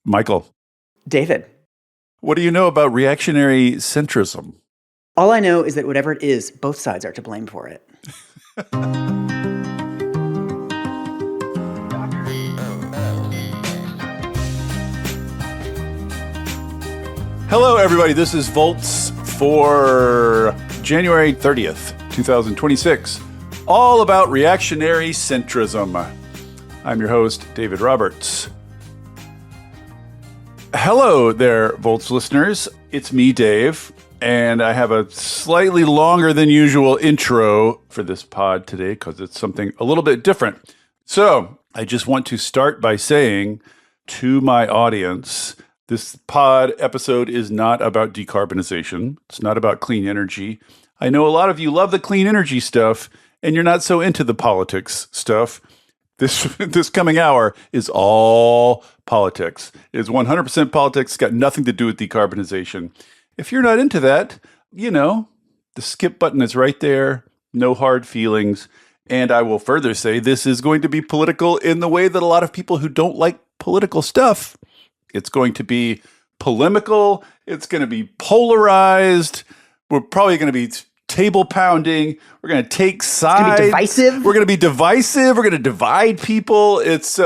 Michael. David. What do you know about reactionary centrism? All I know is that whatever it is, both sides are to blame for it. Hello, everybody. This is Volts for January 30th, 2026. All about reactionary centrism. I'm your host, David Roberts. Hello there, Volts listeners. It's me, Dave, and I have a slightly longer than usual intro for this pod today because it's something a little bit different. So I just want to start by saying to my audience, this pod episode is not about decarbonization. It's not about clean energy. I know a lot of you love the clean energy stuff, and you're not so into the politics stuff. This coming hour is all politics. It's 100% politics. It's got nothing to do with decarbonization. If you're not into that, you know, the skip button is right there. No hard feelings. And I will further say this is going to be political in the way that a lot of people who don't like political stuff, it's going to be polemical. It's going to be polarized. We're probably going to be table pounding. We're going to take sides. It's going to be divisive. We're going to be divisive. We're going to divide people. It's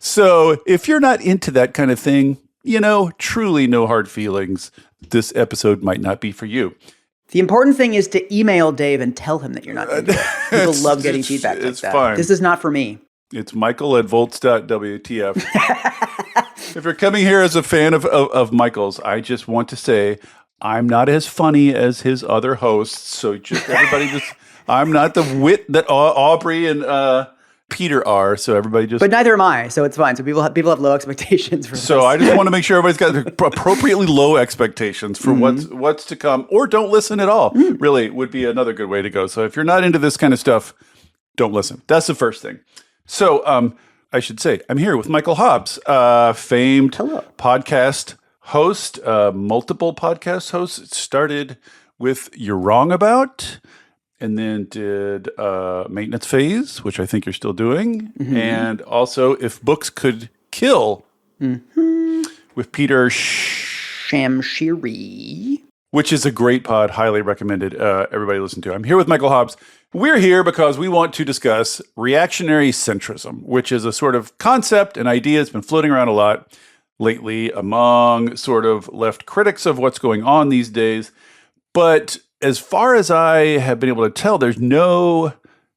so if you're not into that kind of thing, you know, truly no hard feelings. This episode might not be for you. The important thing is to email Dave and tell him that you're not into it. People love getting feedback like that. Fine. This is not for me. It's Michael@volts.wtf. If you're coming here as a fan of Michael's, I just want to say I'm not as funny as his other hosts. So I'm not the wit that Aubrey and Peter are. So everybody just. But neither am I. So it's fine. So people have low expectations for this. So I just want to make sure everybody's got appropriately low expectations for what's to come, or don't listen at all. Really would be another good way to go. So if you're not into this kind of stuff, don't listen. That's the first thing. So I should say I'm here with Michael Hobbes, famed podcast host, multiple podcast hosts. It started with You're Wrong About, and then did Maintenance Phase, which I think you're still doing, and also If Books Could Kill with Peter Shamshiri, which is a great pod, highly recommended. Everybody listen to. I'm here with Michael Hobbes. We're here because we want to discuss reactionary centrism, which is a sort of concept and idea that's been floating around a lot lately among sort of left critics of what's going on these days. But as far as I have been able to tell, there's no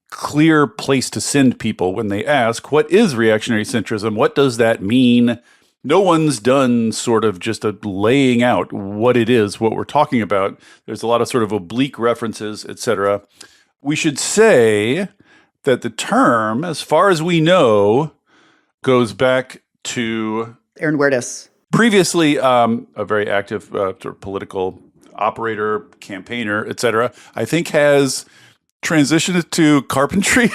clear place to send people when they ask, what is reactionary centrism? What does that mean? No one's done sort of just a laying out what it is, what we're talking about. There's a lot of sort of oblique references, etc. We should say that the term, as far as we know, goes back to Aaron Huertas. Previously, a very active sort of political operator, campaigner, etc. I think has transitioned to carpentry.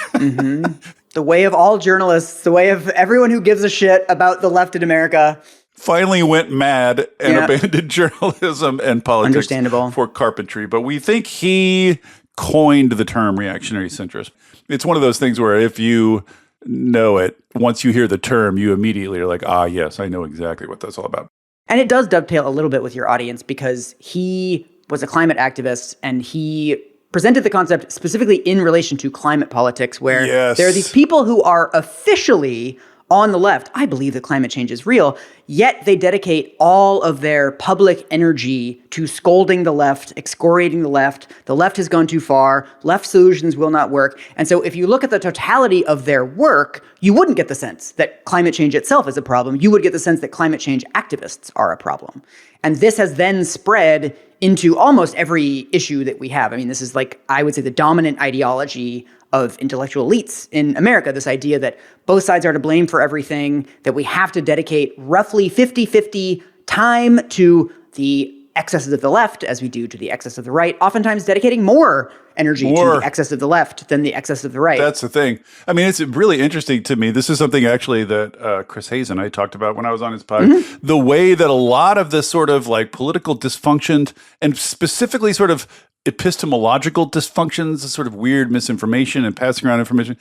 The way of all journalists, the way of everyone who gives a shit about the left in America. Finally went mad and abandoned journalism and politics for carpentry. But we think he coined the term reactionary centrist. It's one of those things where if you know it, once you hear the term, you immediately are like, yes, I know exactly what that's all about. And it does dovetail a little bit with your audience because he was a climate activist and he presented the concept specifically in relation to climate politics, where there are these people who are officially on the left. I believe that climate change is real, yet they dedicate all of their public energy to scolding the left, excoriating the left. The left has gone too far. Left solutions will not work. And so if you look at the totality of their work, you wouldn't get the sense that climate change itself is a problem. You would get the sense that climate change activists are a problem. And this has then spread into almost every issue that we have. I mean, this is like, I would say, the dominant ideology of intellectual elites in America, this idea that both sides are to blame for everything, that we have to dedicate roughly 50-50 time to the excesses of the left as we do to the excess of the right, oftentimes dedicating more energy to the excess of the left than the excess of the right. That's the thing. I mean, it's really interesting to me. This is something actually that Chris Hayes and I talked about when I was on his pod. The way that a lot of this sort of like political dysfunction and specifically sort of epistemological dysfunctions, sort of weird misinformation and passing around information,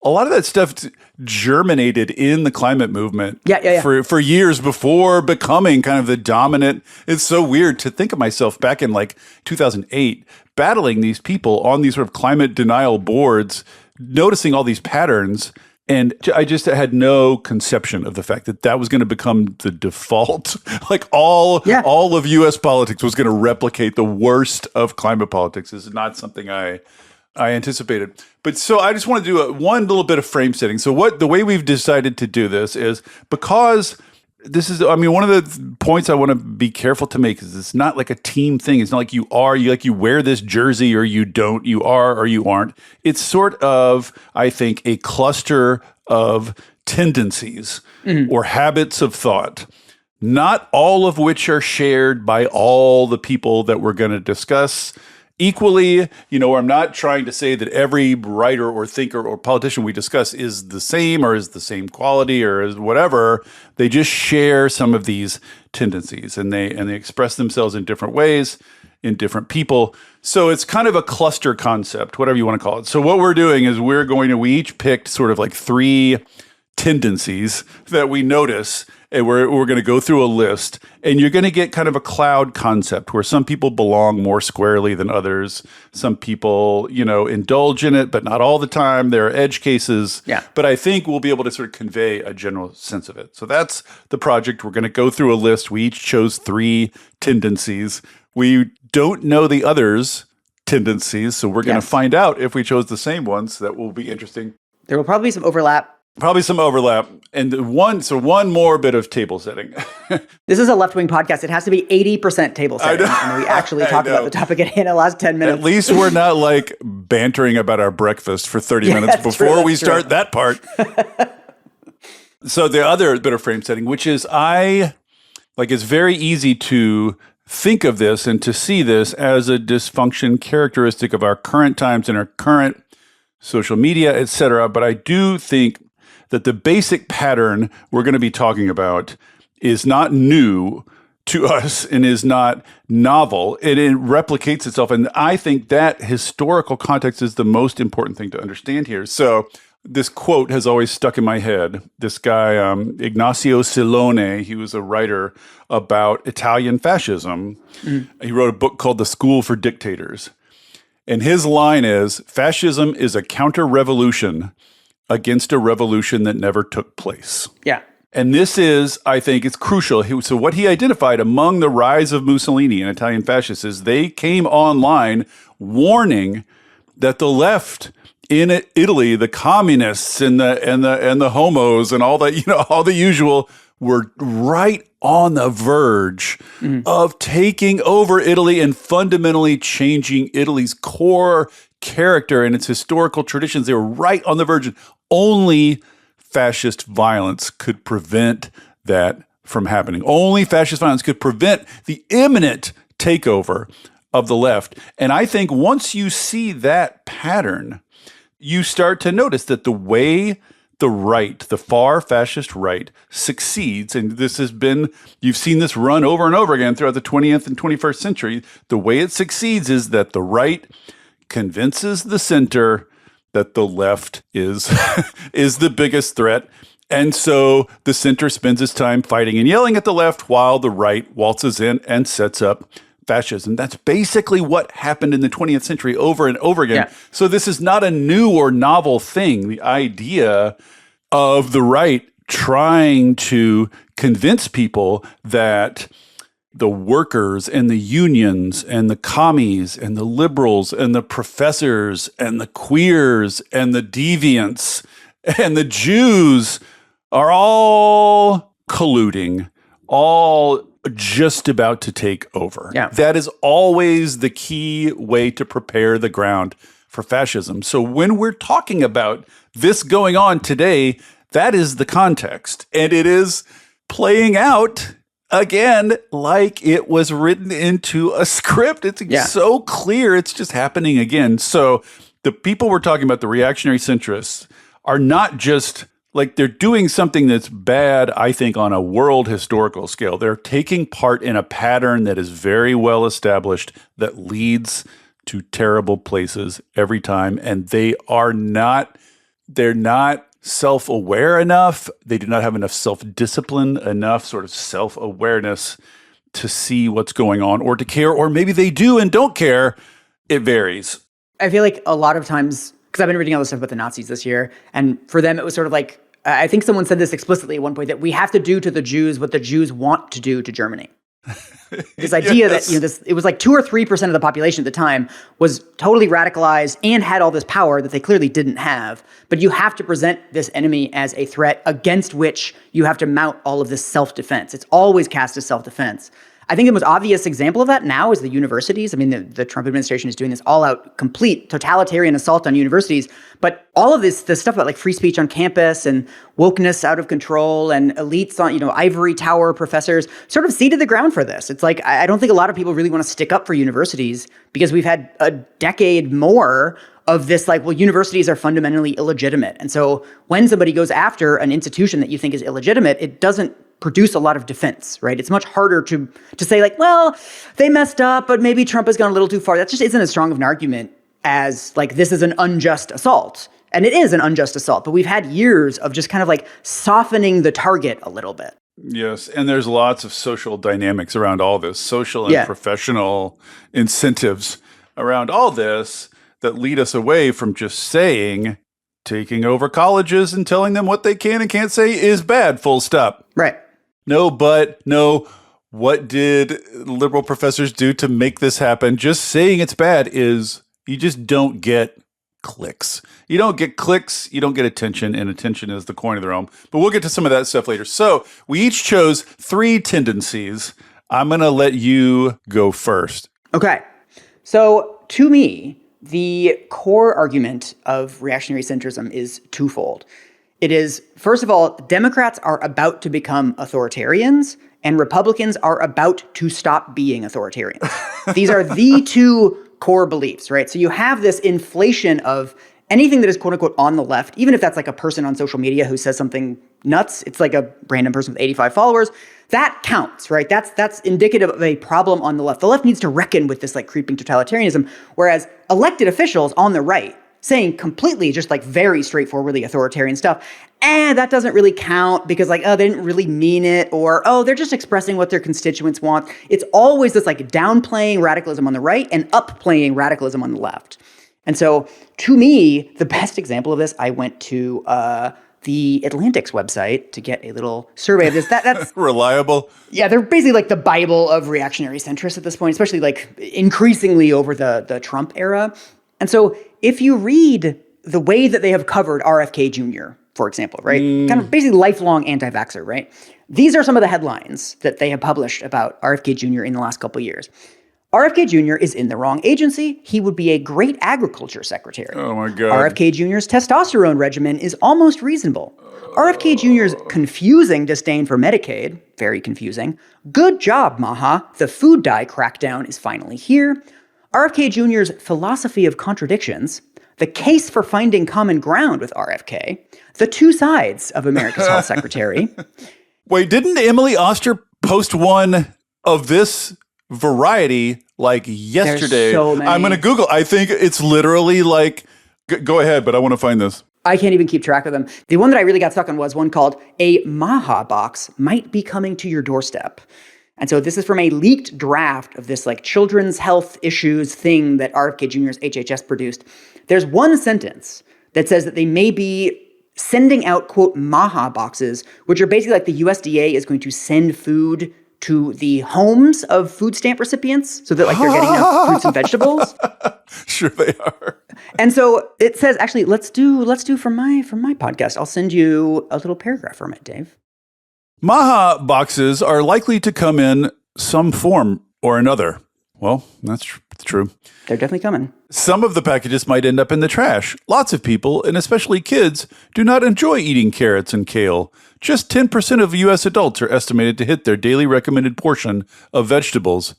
a lot of that stuff germinated in the climate movement for years before becoming kind of the dominant. It's so weird to think of myself back in like 2008 battling these people on these sort of climate denial boards, noticing all these patterns. And I just had no conception of the fact that that was going to become the default. Like all of U.S. politics was going to replicate the worst of climate politics. This is not something I anticipated. But so I just want to do one little bit of frame setting. So the way we've decided to do this is because this is, I mean, one of the points I want to be careful to make is it's not like a team thing. It's not like you wear this jersey or you don't, you are or you aren't. It's sort of, I think, a cluster of tendencies or habits of thought, not all of which are shared by all the people that we're going to discuss equally. I'm not trying to say that every writer or thinker or politician we discuss is the same or is the same quality or is whatever. They just share some of these tendencies and they express themselves in different ways in different people. So it's kind of a cluster concept, whatever you want to call it. So what we're doing is we each picked sort of like 3 tendencies that we notice, and we're going to go through a list, and you're going to get kind of a cloud concept where some people belong more squarely than others. Some people, indulge in it, but not all the time. There are edge cases. Yeah. But I think we'll be able to sort of convey a general sense of it. So that's the project. We're going to go through a list. We each chose 3 tendencies. We don't know the others' tendencies, so we're going to find out if we chose the same ones. That will be interesting. There will probably be some overlap. And one more bit of table setting. This is a left-wing podcast. It has to be 80% table setting. And we actually talk about the topic in the last 10 minutes. At least we're not like bantering about our breakfast for 30 minutes before we start that part. So the other bit of frame setting, which is it's very easy to think of this and to see this as a dysfunction characteristic of our current times and our current social media, et cetera. But I do think that the basic pattern we're going to be talking about is not new to us and is not novel. It replicates itself. And I think that historical context is the most important thing to understand here. So this quote has always stuck in my head. This guy, Ignacio Silone, he was a writer about Italian fascism. He wrote a book called The School for Dictators. And his line is, fascism is a counter-revolution against a revolution that never took place. Yeah. And this is, I think, it's crucial. So what he identified among the rise of Mussolini and Italian fascists is they came online warning that the left in Italy, the communists and the homos and all that, all the usual, were right on the verge of taking over Italy and fundamentally changing Italy's core character and its historical traditions. They were right on the verge. Only fascist violence could prevent that from happening. Only fascist violence could prevent the imminent takeover of the left. And I think once you see that pattern, you start to notice that the way the right, the far fascist right, succeeds, and you've seen this run over and over again throughout the 20th and 21st century, the way it succeeds is that the right convinces the center that the left is the biggest threat. And so the center spends its time fighting and yelling at the left while the right waltzes in and sets up fascism. That's basically what happened in the 20th century over and over again. Yeah. So this is not a new or novel thing. The idea of the right trying to convince people that the workers and the unions and the commies and the liberals and the professors and the queers and the deviants and the Jews are all colluding, all just about to take over. Yeah. That is always the key way to prepare the ground for fascism. So when we're talking about this going on today, that is the context. And it is playing out again like it was written into a script. It's so clear. It's just happening again. So the people we're talking about, the reactionary centrists, are not just like they're doing something that's bad, I think, on a world historical scale. They're taking part in a pattern that is very well established that leads to terrible places every time. And they are not they're not self-aware enough. They do not have enough self-discipline, enough sort of self-awareness to see what's going on or to care, or maybe they do and don't care. It varies. I feel like a lot of times, because I've been reading all this stuff about the Nazis this year, and for them it was sort of like, I think someone said this explicitly at one point, that we have to do to the Jews what the Jews want to do to Germany. This idea that, it was like 2 or 3% of the population at the time was totally radicalized and had all this power that they clearly didn't have. But you have to present this enemy as a threat against which you have to mount all of this self-defense. It's always cast as self-defense. I think the most obvious example of that now is the universities. I mean, the Trump administration is doing this all-out, complete, totalitarian assault on universities. But all of this stuff about like free speech on campus and wokeness out of control and elites on, ivory tower professors sort of seeded the ground for this. It's like, I don't think a lot of people really want to stick up for universities because we've had a decade more of this, like, well, universities are fundamentally illegitimate. And so when somebody goes after an institution that you think is illegitimate, it doesn't produce a lot of defense, right? It's much harder to say like, well, they messed up, but maybe Trump has gone a little too far. That just isn't as strong of an argument as like, this is an unjust assault. And it is an unjust assault, but we've had years of just kind of like softening the target a little bit. Yes, and there's lots of social dynamics around all this, social and professional incentives around all this that lead us away from just saying, taking over colleges and telling them what they can and can't say is bad, full stop. Right. No, but no, what did liberal professors do to make this happen? Just saying it's bad is, you just don't get clicks. You don't get clicks, you don't get attention, and attention is the coin of the realm. But we'll get to some of that stuff later. So we each chose 3 tendencies. I'm going to let you go first. Okay. So to me, the core argument of reactionary centrism is twofold. It is, first of all, Democrats are about to become authoritarians, and Republicans are about to stop being authoritarians. These are the 2 core beliefs, right? So you have this inflation of anything that is quote unquote on the left, even if that's like a person on social media who says something nuts, it's like a random person with 85 followers, that counts, right? That's indicative of a problem on the left. The left needs to reckon with this like creeping totalitarianism, whereas elected officials on the right saying completely just like very straightforwardly authoritarian stuff, that doesn't really count because like, oh, they didn't really mean it, or, oh, they're just expressing what their constituents want. It's always this like downplaying radicalism on the right and upplaying radicalism on the left. And so to me, the best example of this, I went to the Atlantic's website to get a little survey of this. That's reliable. Yeah, they're basically like the Bible of reactionary centrists at this point, especially like increasingly over the Trump era. And so if you read the way that they have covered RFK Jr., for example, right? Kind of basically lifelong anti-vaxxer, right? These are some of the headlines that they have published about RFK Jr. in the last couple of years. RFK Jr. is in the wrong agency. He would be a great agriculture secretary. Oh my God. RFK Jr.'s testosterone regimen is almost reasonable. RFK Jr.'s confusing disdain for Medicaid, very confusing. Good job, Maha. The food dye crackdown is finally here. RFK Jr.'s philosophy of contradictions, the case for finding common ground with RFK, the 2 sides of America's health secretary. Wait, didn't Emily Oster post one of this variety like yesterday? So many. I'm going to Google. I think it's literally like, go ahead, but I want to find this. I can't even keep track of them. The one that I really got stuck on was one called A Maha Box Might Be Coming to Your Doorstep. And so this is from a leaked draft of this like children's health issues thing that RFK Jr.'s HHS produced. There's one sentence that says that they may be sending out, quote, Maha boxes, which are basically like the USDA is going to send food to the homes of food stamp recipients so that like they're getting enough fruits and vegetables. Sure they are. And so it says, actually, let's do from my podcast. I'll send you a little paragraph from it, Dave. Maha boxes are likely to come in some form or another. Well, that's true. They're definitely coming. Some of the packages might end up in the trash. Lots of people, and especially kids, do not enjoy eating carrots and kale. Just 10% of U.S. adults are estimated to hit their daily recommended portion of vegetables.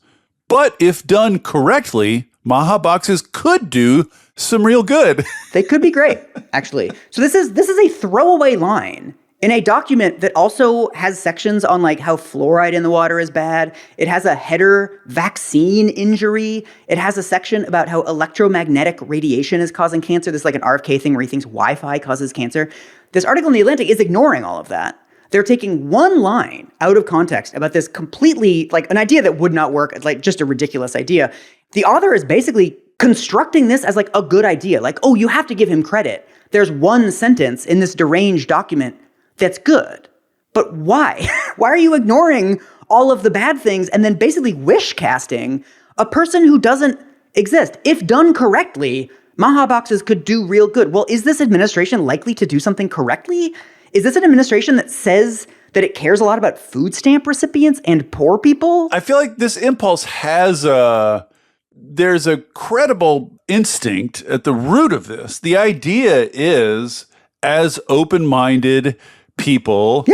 But if done correctly, Maha boxes could do some real good. They could be great, actually. So this is a throwaway line in a document that also has sections on like how fluoride in the water is bad. It has a header, vaccine injury. It has a section about how electromagnetic radiation is causing cancer. This is like an RFK thing where he thinks Wi-Fi causes cancer. This article in The Atlantic is ignoring all of that. They're taking one line out of context about this completely, like an idea that would not work. It's like just a ridiculous idea. The author is basically constructing this as like a good idea. Like, oh, you have to give him credit. There's one sentence in this deranged document that's good. But why? Why are you ignoring all of the bad things and then basically wish casting a person who doesn't exist? If done correctly, Maha boxes could do real good. Well, is this administration likely to do something correctly? Is this an administration that says that it cares a lot about food stamp recipients and poor people? I feel like this impulse has there's a credible instinct at the root of this. The idea is, as open-minded people,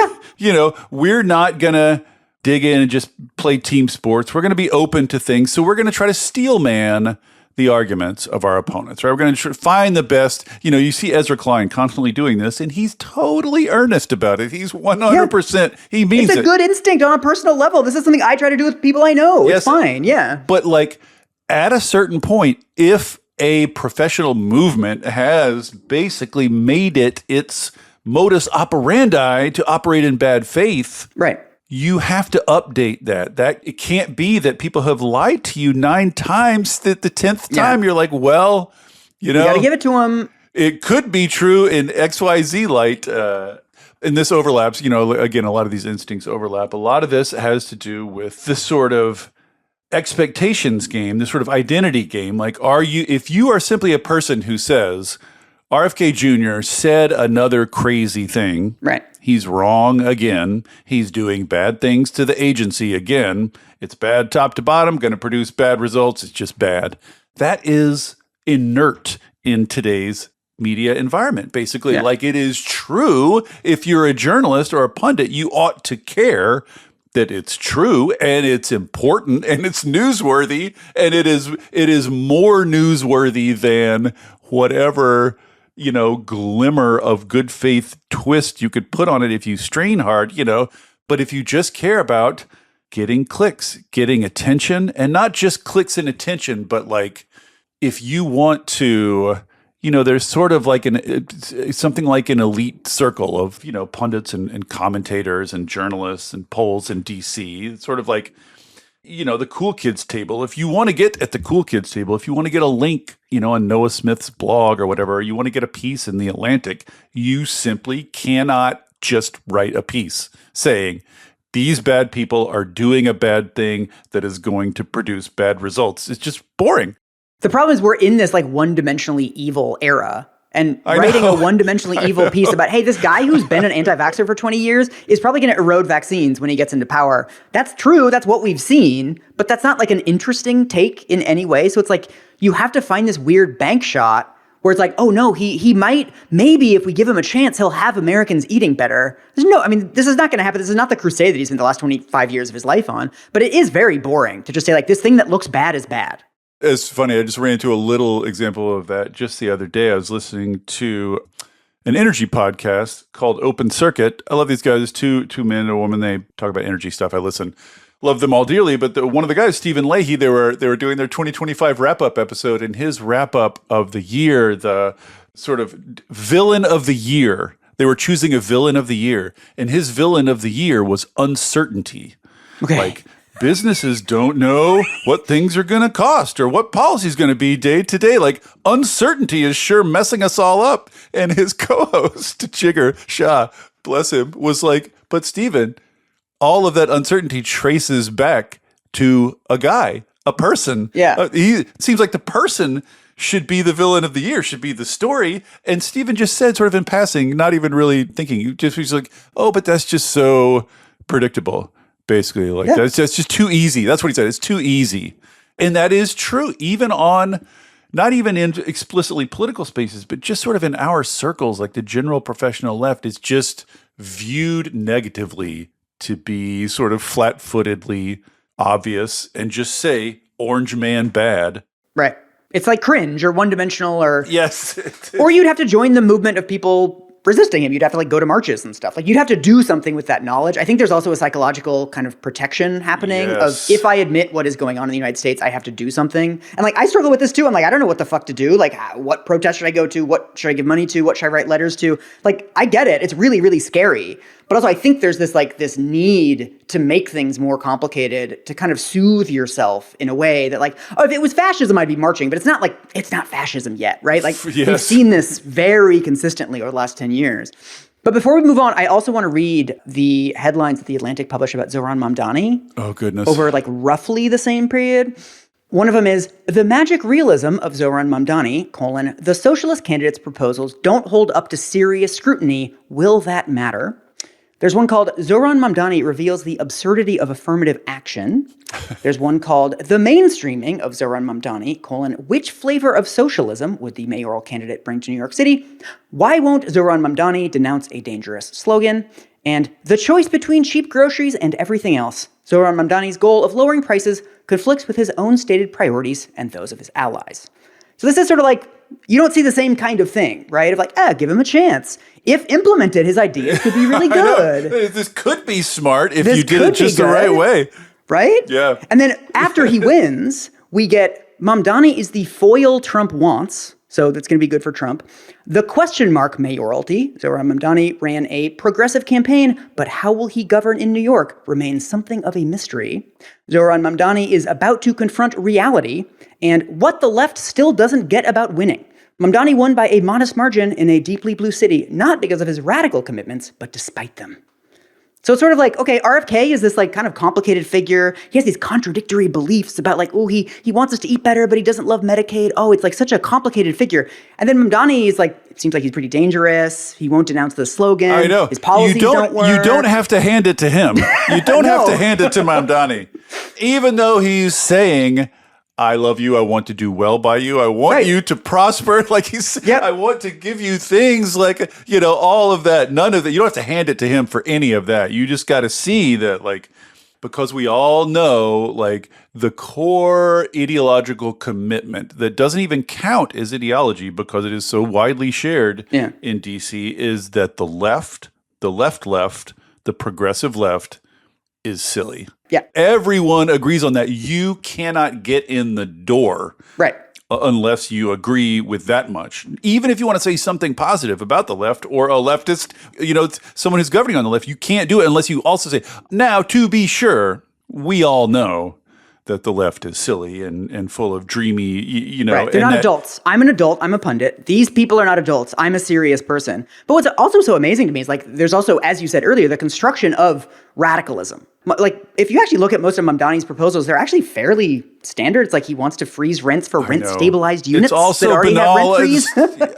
we're not going to dig in and just play team sports. We're going to be open to things. So we're going to try to steel man the arguments of our opponents, right? We're going to find the best. You see Ezra Klein constantly doing this, and he's totally earnest about it. He's 100%. He means it. It's a good instinct on a personal level. This is something I try to do with people I know. Yes, it's fine, yeah. But like at a certain point, if a professional movement has basically made it its modus operandi to operate in bad faith, right? You have to update that. That it can't be that people have lied to you 9 times. That the 10th time you're like, well, you got to give it to them. It could be true in XYZ light. And this overlaps. Again, a lot of these instincts overlap. A lot of this has to do with this sort of expectations game, this sort of identity game. Like, if you are simply a person who says RFK Jr. said another crazy thing. Right. He's wrong again. He's doing bad things to the agency again. It's bad top to bottom, going to produce bad results. It's just bad. That is inert in today's media environment, basically. Like, it is true. If you're a journalist or a pundit, you ought to care that it's true and it's important and it's newsworthy, and it is more newsworthy than whatever glimmer of good faith twist you could put on it if you strain hard, but if you just care about getting clicks, getting attention, and not just clicks and attention, but like if you want to, there's sort of like something like an elite circle of, pundits and commentators and journalists and polls in DC. It's sort of like, the cool kids table. If you want to get at the cool kids table, if you want to get a link, on Noah Smith's blog or whatever, or you want to get a piece in The Atlantic, you simply cannot just write a piece saying these bad people are doing a bad thing that is going to produce bad results. It's just boring. The problem is we're in this like one-dimensionally evil era. And writing a one-dimensionally evil piece about, hey, this guy who's been an anti-vaxxer for 20 years is probably going to erode vaccines when he gets into power. That's true. That's what we've seen. But that's not like an interesting take in any way. So it's like you have to find this weird bank shot where it's like, oh, no, he might, maybe if we give him a chance, he'll have Americans eating better. This is not going to happen. This is not the crusade that he spent the last 25 years of his life on. But it is very boring to just say, like, this thing that looks bad is bad. It's funny. I just ran into a little example of that just the other day. I was listening to an energy podcast called Open Circuit. I love these guys. Two men and a woman. They talk about energy stuff. I listen. Love them all dearly. But one of the guys, Stephen Leahy, they were doing their 2025 wrap-up episode. And his wrap-up of the year, the sort of villain of the year, they were choosing a villain of the year. And his villain of the year was uncertainty. Okay. Like, businesses don't know what things are going to cost or what policy is going to be day to day. Like, uncertainty is sure messing us all up. And his co-host, Jigar Shah, bless him, was like, but Stephen, all of that uncertainty traces back to a guy, a person. Yeah. It seems like the person should be the villain of the year, should be the story. And Stephen just said, sort of in passing, not even really thinking, he's like, oh, but that's just so predictable. Basically, like that's just too easy. That's what he said. It's too easy. And that is true, even on, not even in explicitly political spaces, but just sort of in our circles, like the general professional left is just viewed negatively to be sort of flat-footedly obvious and just say, orange man bad. Right. It's like cringe or one-dimensional or... Yes. Or you'd have to join the movement of people resisting him. You'd have to like go to marches and stuff. Like you'd have to do something with that knowledge. I think there's also a psychological kind of protection happening of if I admit what is going on in the United States, I have to do something. And like I struggle with this too. I'm like, I don't know what the fuck to do. Like what protest should I go to? What should I give money to? What should I write letters to? Like I get it. It's really, really scary. But also I think there's this need to make things more complicated, to kind of soothe yourself in a way that like, oh, if it was fascism, I'd be marching, but it's not fascism yet, right? Like we've seen this very consistently over the last 10 years. But before we move on, I also want to read the headlines that The Atlantic published about Zohran Mamdani. Oh, goodness. Over like roughly the same period. One of them is, the magic realism of Zohran Mamdani, the socialist candidate's proposals don't hold up to serious scrutiny. Will that matter? There's one called Zohran Mamdani reveals the absurdity of affirmative action. There's one called The Mainstreaming of Zohran Mamdani, which flavor of socialism would the mayoral candidate bring to New York City? Why won't Zohran Mamdani denounce a dangerous slogan? And The Choice Between Cheap Groceries and Everything Else. Zohran Mamdani's goal of lowering prices conflicts with his own stated priorities and those of his allies. So this is sort of like, you don't see the same kind of thing, right? Of like, give him a chance. If implemented, his ideas could be really good. This could be smart if you did it just the right way. Right? Yeah. And then after he wins, we get Mamdani is the foil Trump wants. So that's going to be good for Trump. The question mark mayoralty. Zohran Mamdani ran a progressive campaign, but how will he govern in New York remains something of a mystery. Zohran Mamdani is about to confront reality and what the left still doesn't get about winning. Mamdani won by a modest margin in a deeply blue city, not because of his radical commitments, but despite them. So it's sort of like, okay, RFK is this like kind of complicated figure. He has these contradictory beliefs about like, oh, he wants us to eat better, but he doesn't love Medicaid. Oh, it's like such a complicated figure. And then Mamdani is like, it seems like he's pretty dangerous. He won't denounce the slogan. I know. His policies don't work. You don't have to hand it to him. You don't have to hand it to Mamdani. Even though he's saying, I love you. I want to do well by you. I want you to prosper. Like I want to give you things like, all of that. None of that. You don't have to hand it to him for any of that. You just got to see that, like, because we all know, like, the core ideological commitment that doesn't even count as ideology because it is so widely shared in DC is that the left, the progressive left is silly. Yeah. Everyone agrees on that. You cannot get in the door. Right. Unless you agree with that much. Even if you want to say something positive about the left or a leftist, someone who's governing on the left, you can't do it unless you also say, now, to be sure, we all know that the left is silly and full of dreamy, Right. They're not adults. I'm an adult. I'm a pundit. These people are not adults. I'm a serious person. But what's also so amazing to me is like, there's also, as you said earlier, the construction of radicalism. Like, if you actually look at most of Mamdani's proposals, they're actually fairly standard. It's like he wants to freeze rents for rent-stabilized units that already have rent freeze.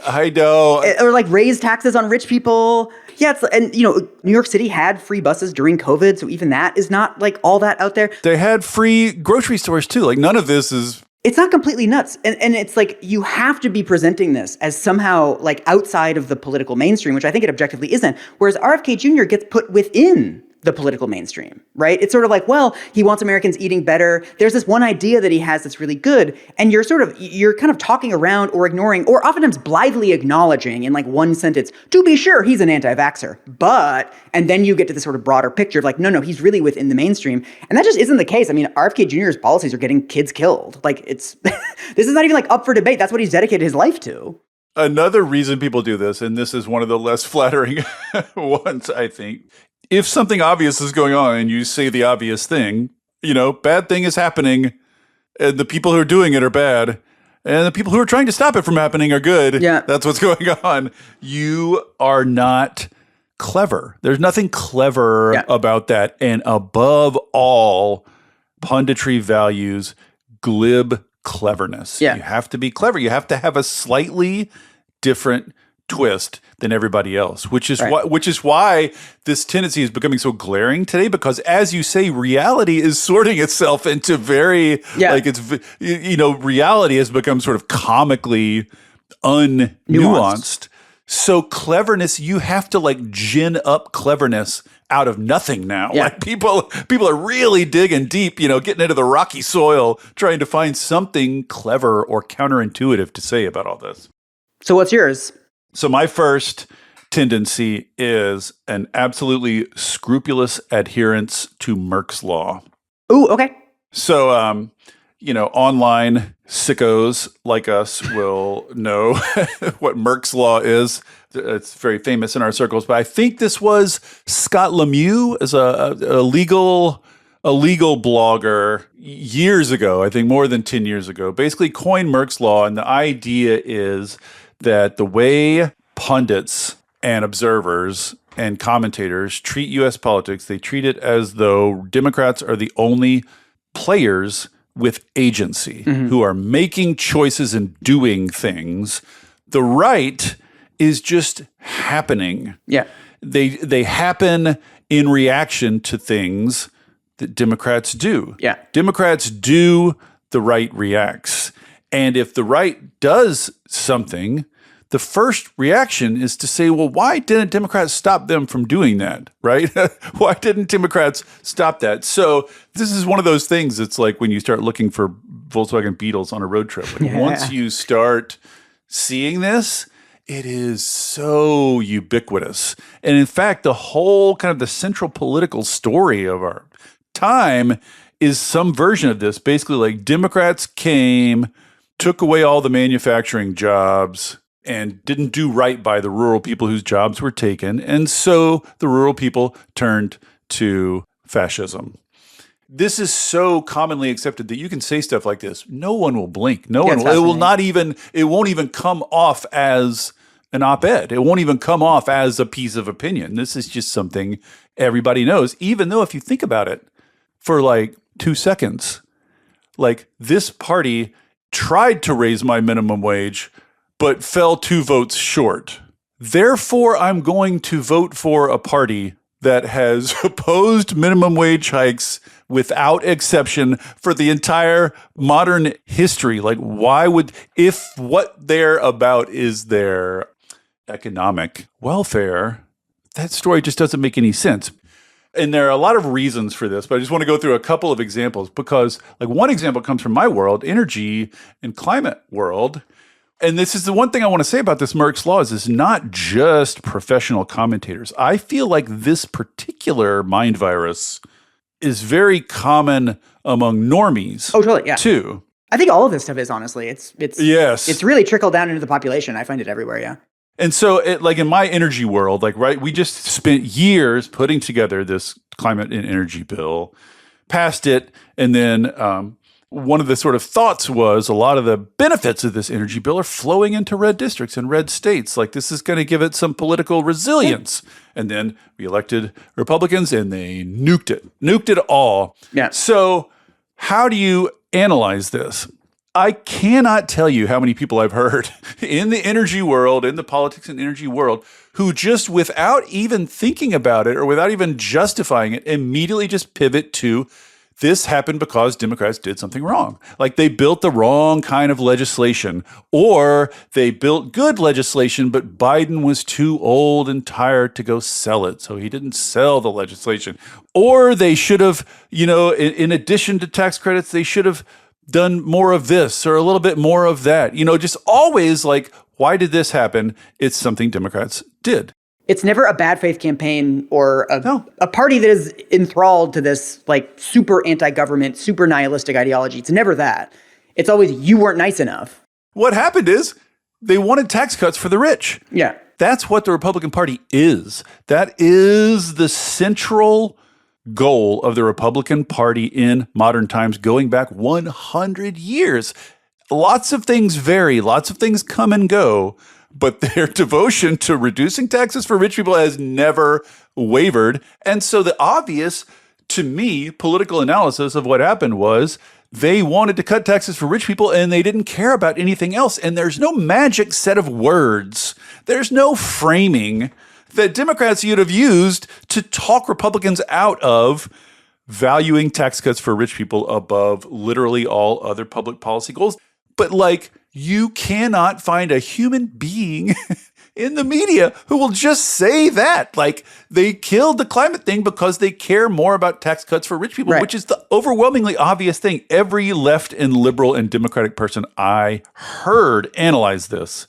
I know. Or like raise taxes on rich people. Yeah, New York City had free buses during COVID, so even that is not like all that out there. They had free grocery stores too. Like none of this is... It's not completely nuts. And it's like you have to be presenting this as somehow like outside of the political mainstream, which I think it objectively isn't. Whereas RFK Jr. gets put within the political mainstream, right? It's sort of like, well, he wants Americans eating better. There's this one idea that he has that's really good. And you're kind of talking around or ignoring or oftentimes blithely acknowledging in like one sentence, to be sure, he's an anti-vaxxer. And then you get to this sort of broader picture of like, no, he's really within the mainstream. And that just isn't the case. I mean, RFK Jr.'s policies are getting kids killed. Like this is not even like up for debate. That's what he's dedicated his life to. Another reason people do this, and this is one of the less flattering ones, I think, if something obvious is going on and you say the obvious thing, bad thing is happening and the people who are doing it are bad and the people who are trying to stop it from happening are good. Yeah. That's what's going on. You are not clever. There's nothing clever about that. And above all, punditry values glib cleverness. Yeah. You have to be clever. You have to have a slightly different twist than everybody else, which is why this tendency is becoming so glaring today, because as you say, reality is sorting itself into very reality has become sort of comically unnuanced. So cleverness, you have to like gin up cleverness out of nothing now. Yeah. Like people are really digging deep, getting into the rocky soil, trying to find something clever or counterintuitive to say about all this. So what's yours? So my first tendency is an absolutely scrupulous adherence to Merck's law. Ooh, okay. So, online sickos like us will know what Merck's law is. It's very famous in our circles, but I think this was Scott Lemieux as a legal blogger years ago, I think more than 10 years ago, basically coined Merck's law. And the idea is that the way pundits and observers and commentators treat U.S. politics, they treat it as though Democrats are the only players with agency who are making choices and doing things. The right is just happening. Yeah. They happen in reaction to things that Democrats do. Yeah. Democrats do, the right reacts. And if the right does something, the first reaction is to say, well, why didn't Democrats stop them from doing that, right? Why didn't Democrats stop that? So this is one of those things. It's like when you start looking for Volkswagen Beetles on a road trip. Like once you start seeing this, it is so ubiquitous. And in fact, the whole kind of the central political story of our time is some version of this. Basically, like Democrats came, took away all the manufacturing jobs, and didn't do right by the rural people whose jobs were taken. And so the rural people turned to fascism. This is so commonly accepted that you can say stuff like this. No one will blink. No one will. It won't even come off as an op-ed. It won't even come off as a piece of opinion. This is just something everybody knows, even though if you think about it for like 2 seconds, like this party tried to raise my minimum wage, but fell 2 votes short. Therefore, I'm going to vote for a party that has opposed minimum wage hikes without exception for the entire modern history. Like, why would, if what they're about is their economic welfare, that story just doesn't make any sense. And there are a lot of reasons for this, but I just want to go through a couple of examples because, like, one example comes from my world, energy and climate world. And this is the one thing I want to say about this Merck's Law is it's not just professional commentators. I feel like this particular mind virus is very common among normies. Oh, totally, yeah. Too. I think all of this stuff is, honestly. It's really trickled down into the population. I find it everywhere, yeah. And so, like in my energy world, like, right, we just spent years putting together this climate and energy bill, passed it, and then one of the sort of thoughts was a lot of the benefits of this energy bill are flowing into red districts and red states. Like, this is going to give it some political resilience. And then we elected Republicans and they nuked it all. Yeah. So how do you analyze this? I cannot tell you how many people I've heard in the energy world, in the politics and energy world, who just without even thinking about it or without even justifying it, immediately just pivot to this happened because Democrats did something wrong. Like they built the wrong kind of legislation, or they built good legislation, but Biden was too old and tired to go sell it, so he didn't sell the legislation. Or they should have, in addition to tax credits, they should have done more of this or a little bit more of that. Just always like, why did this happen? It's something Democrats did. It's never a bad faith campaign or a party that is enthralled to this like super anti-government, super nihilistic ideology. It's never that. It's always you weren't nice enough. What happened is they wanted tax cuts for the rich. Yeah. That's what the Republican Party is. That is the central goal of the Republican Party in modern times, going back 100 years. Lots of things vary. Lots of things come and go. But their devotion to reducing taxes for rich people has never wavered. And so the obvious, to me, political analysis of what happened was they wanted to cut taxes for rich people and they didn't care about anything else. And there's no magic set of words. There's no framing that Democrats would have used to talk Republicans out of valuing tax cuts for rich people above literally all other public policy goals. But like, you cannot find a human being in the media who will just say that. Like, they killed the climate thing because they care more about tax cuts for rich people, right, which is the overwhelmingly obvious thing. Every left and liberal and Democratic person I heard analyze this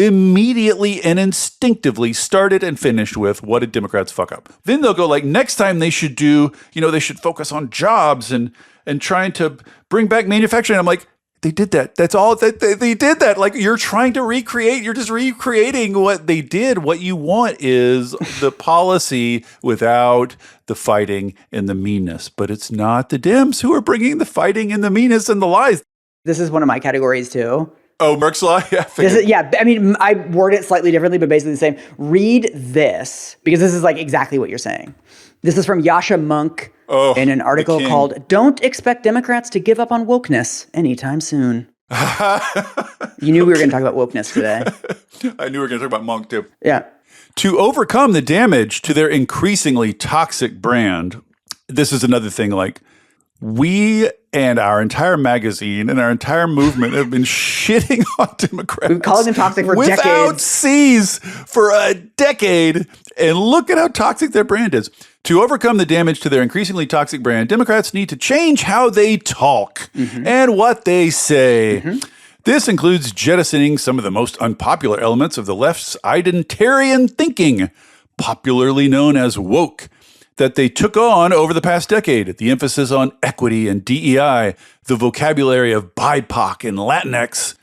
immediately and instinctively started and finished with, what did Democrats fuck up? Then they'll go like, next time they should do, they should focus on jobs and trying to bring back manufacturing. I'm like, they did that. That's all that they did that. Like, you're trying to recreate, you're just recreating what they did. What you want is the policy without the fighting and the meanness. But it's not the Dems who are bringing the fighting and the meanness and the lies. This is one of my categories too. Oh, Merck's Law? Yeah. I mean, I word it slightly differently, but basically the same. Read this, because this is like exactly what you're saying. This is from Yasha Monk in an article called "Don't Expect Democrats to Give Up on Wokeness Anytime Soon." You knew we were going to talk about wokeness today. I knew we were going to talk about Monk too. Yeah. To overcome the damage to their increasingly toxic brand, this is another thing, like, we and our entire magazine and our entire movement have been shitting on Democrats. We've called them toxic for decades. Without cease for a decade. And look at how toxic their brand is. To overcome the damage to their increasingly toxic brand, Democrats need to change how they talk and what they say. This includes jettisoning some of the most unpopular elements of the left's identitarian thinking, popularly known as woke, that they took on over the past decade. The emphasis on equity and DEI, the vocabulary of BIPOC and Latinx.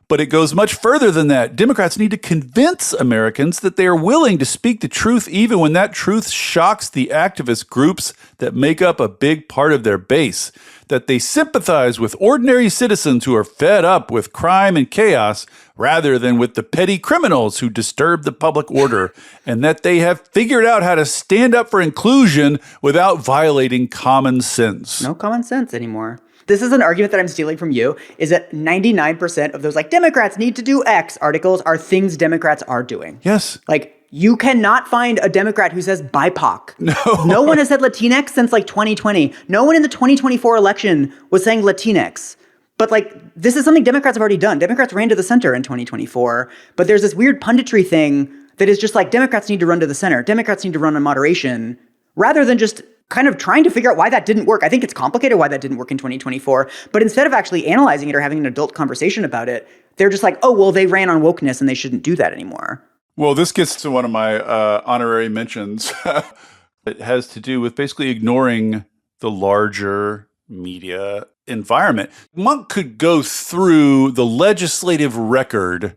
But it goes much further than that. Democrats need to convince Americans that they are willing to speak the truth even when that truth shocks the activist groups that make up a big part of their base. That they sympathize with ordinary citizens who are fed up with crime and chaos rather than with the petty criminals who disturb the public order. And that they have figured out how to stand up for inclusion without violating common sense. No common sense anymore. This is an argument that I'm stealing from you, is that 99% of those like Democrats need to do X articles are things Democrats are doing. Yes. Like, you cannot find a Democrat who says BIPOC. No one has said Latinx since like 2020. No one in the 2024 election was saying Latinx. But like, this is something Democrats have already done. Democrats ran to the center in 2024. But there's this weird punditry thing that is just like, Democrats need to run to the center. Democrats need to run on moderation, rather than just kind of trying to figure out why that didn't work. I think it's complicated why that didn't work in 2024. But instead of actually analyzing it or having an adult conversation about it, they're just like, oh, well, they ran on wokeness and they shouldn't do that anymore. Well, this gets to one of my honorary mentions. It has to do with basically ignoring the larger media environment. Monk could go through the legislative record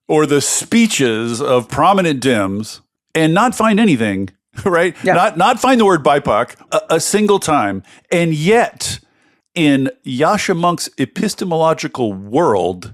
or the speeches of prominent Dems and not find anything, right? Yeah. Not find the word BIPOC a single time. And yet, in Yasha Monk's epistemological world,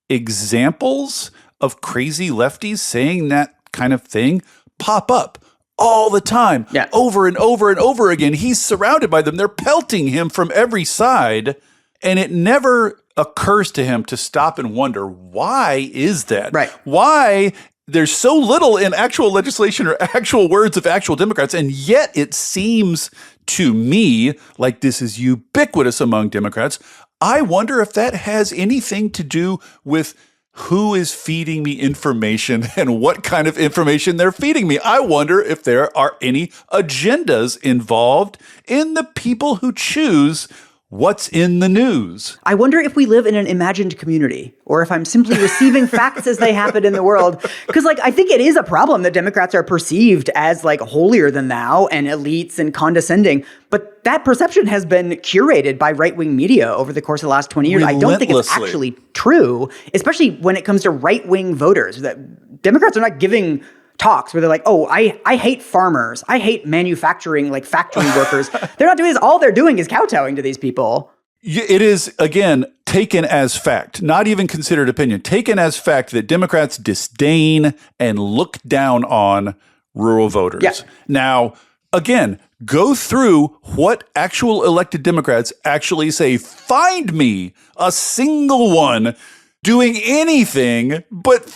examples of crazy lefties saying that kind of thing pop up all the time, over and over and over again. He's surrounded by them. They're pelting him from every side, and it never occurs to him to stop and wonder, why is that? Right. Why there's so little in actual legislation or actual words of actual Democrats, and yet it seems to me like this is ubiquitous among Democrats. I wonder if that has anything to do with who is feeding me information and what kind of information they're feeding me. I wonder if there are any agendas involved in the people who choose what's in the news. I wonder if we live in an imagined community, or if I'm simply receiving facts as they happen in the world. Because, like, I think it is a problem that Democrats are perceived as, like, holier than thou and elites and condescending. But that perception has been curated by right-wing media over the course of the last 20 years. I don't think it's actually true, especially when it comes to right-wing voters. That Democrats are not giving talks where they're like, oh, I hate farmers. I hate manufacturing, like factory workers. They're not doing this. All they're doing is kowtowing to these people. It is, again, taken as fact, not even considered opinion, taken as fact that Democrats disdain and look down on rural voters. Yeah. Now, again, go through what actual elected Democrats actually say. Find me a single one doing anything but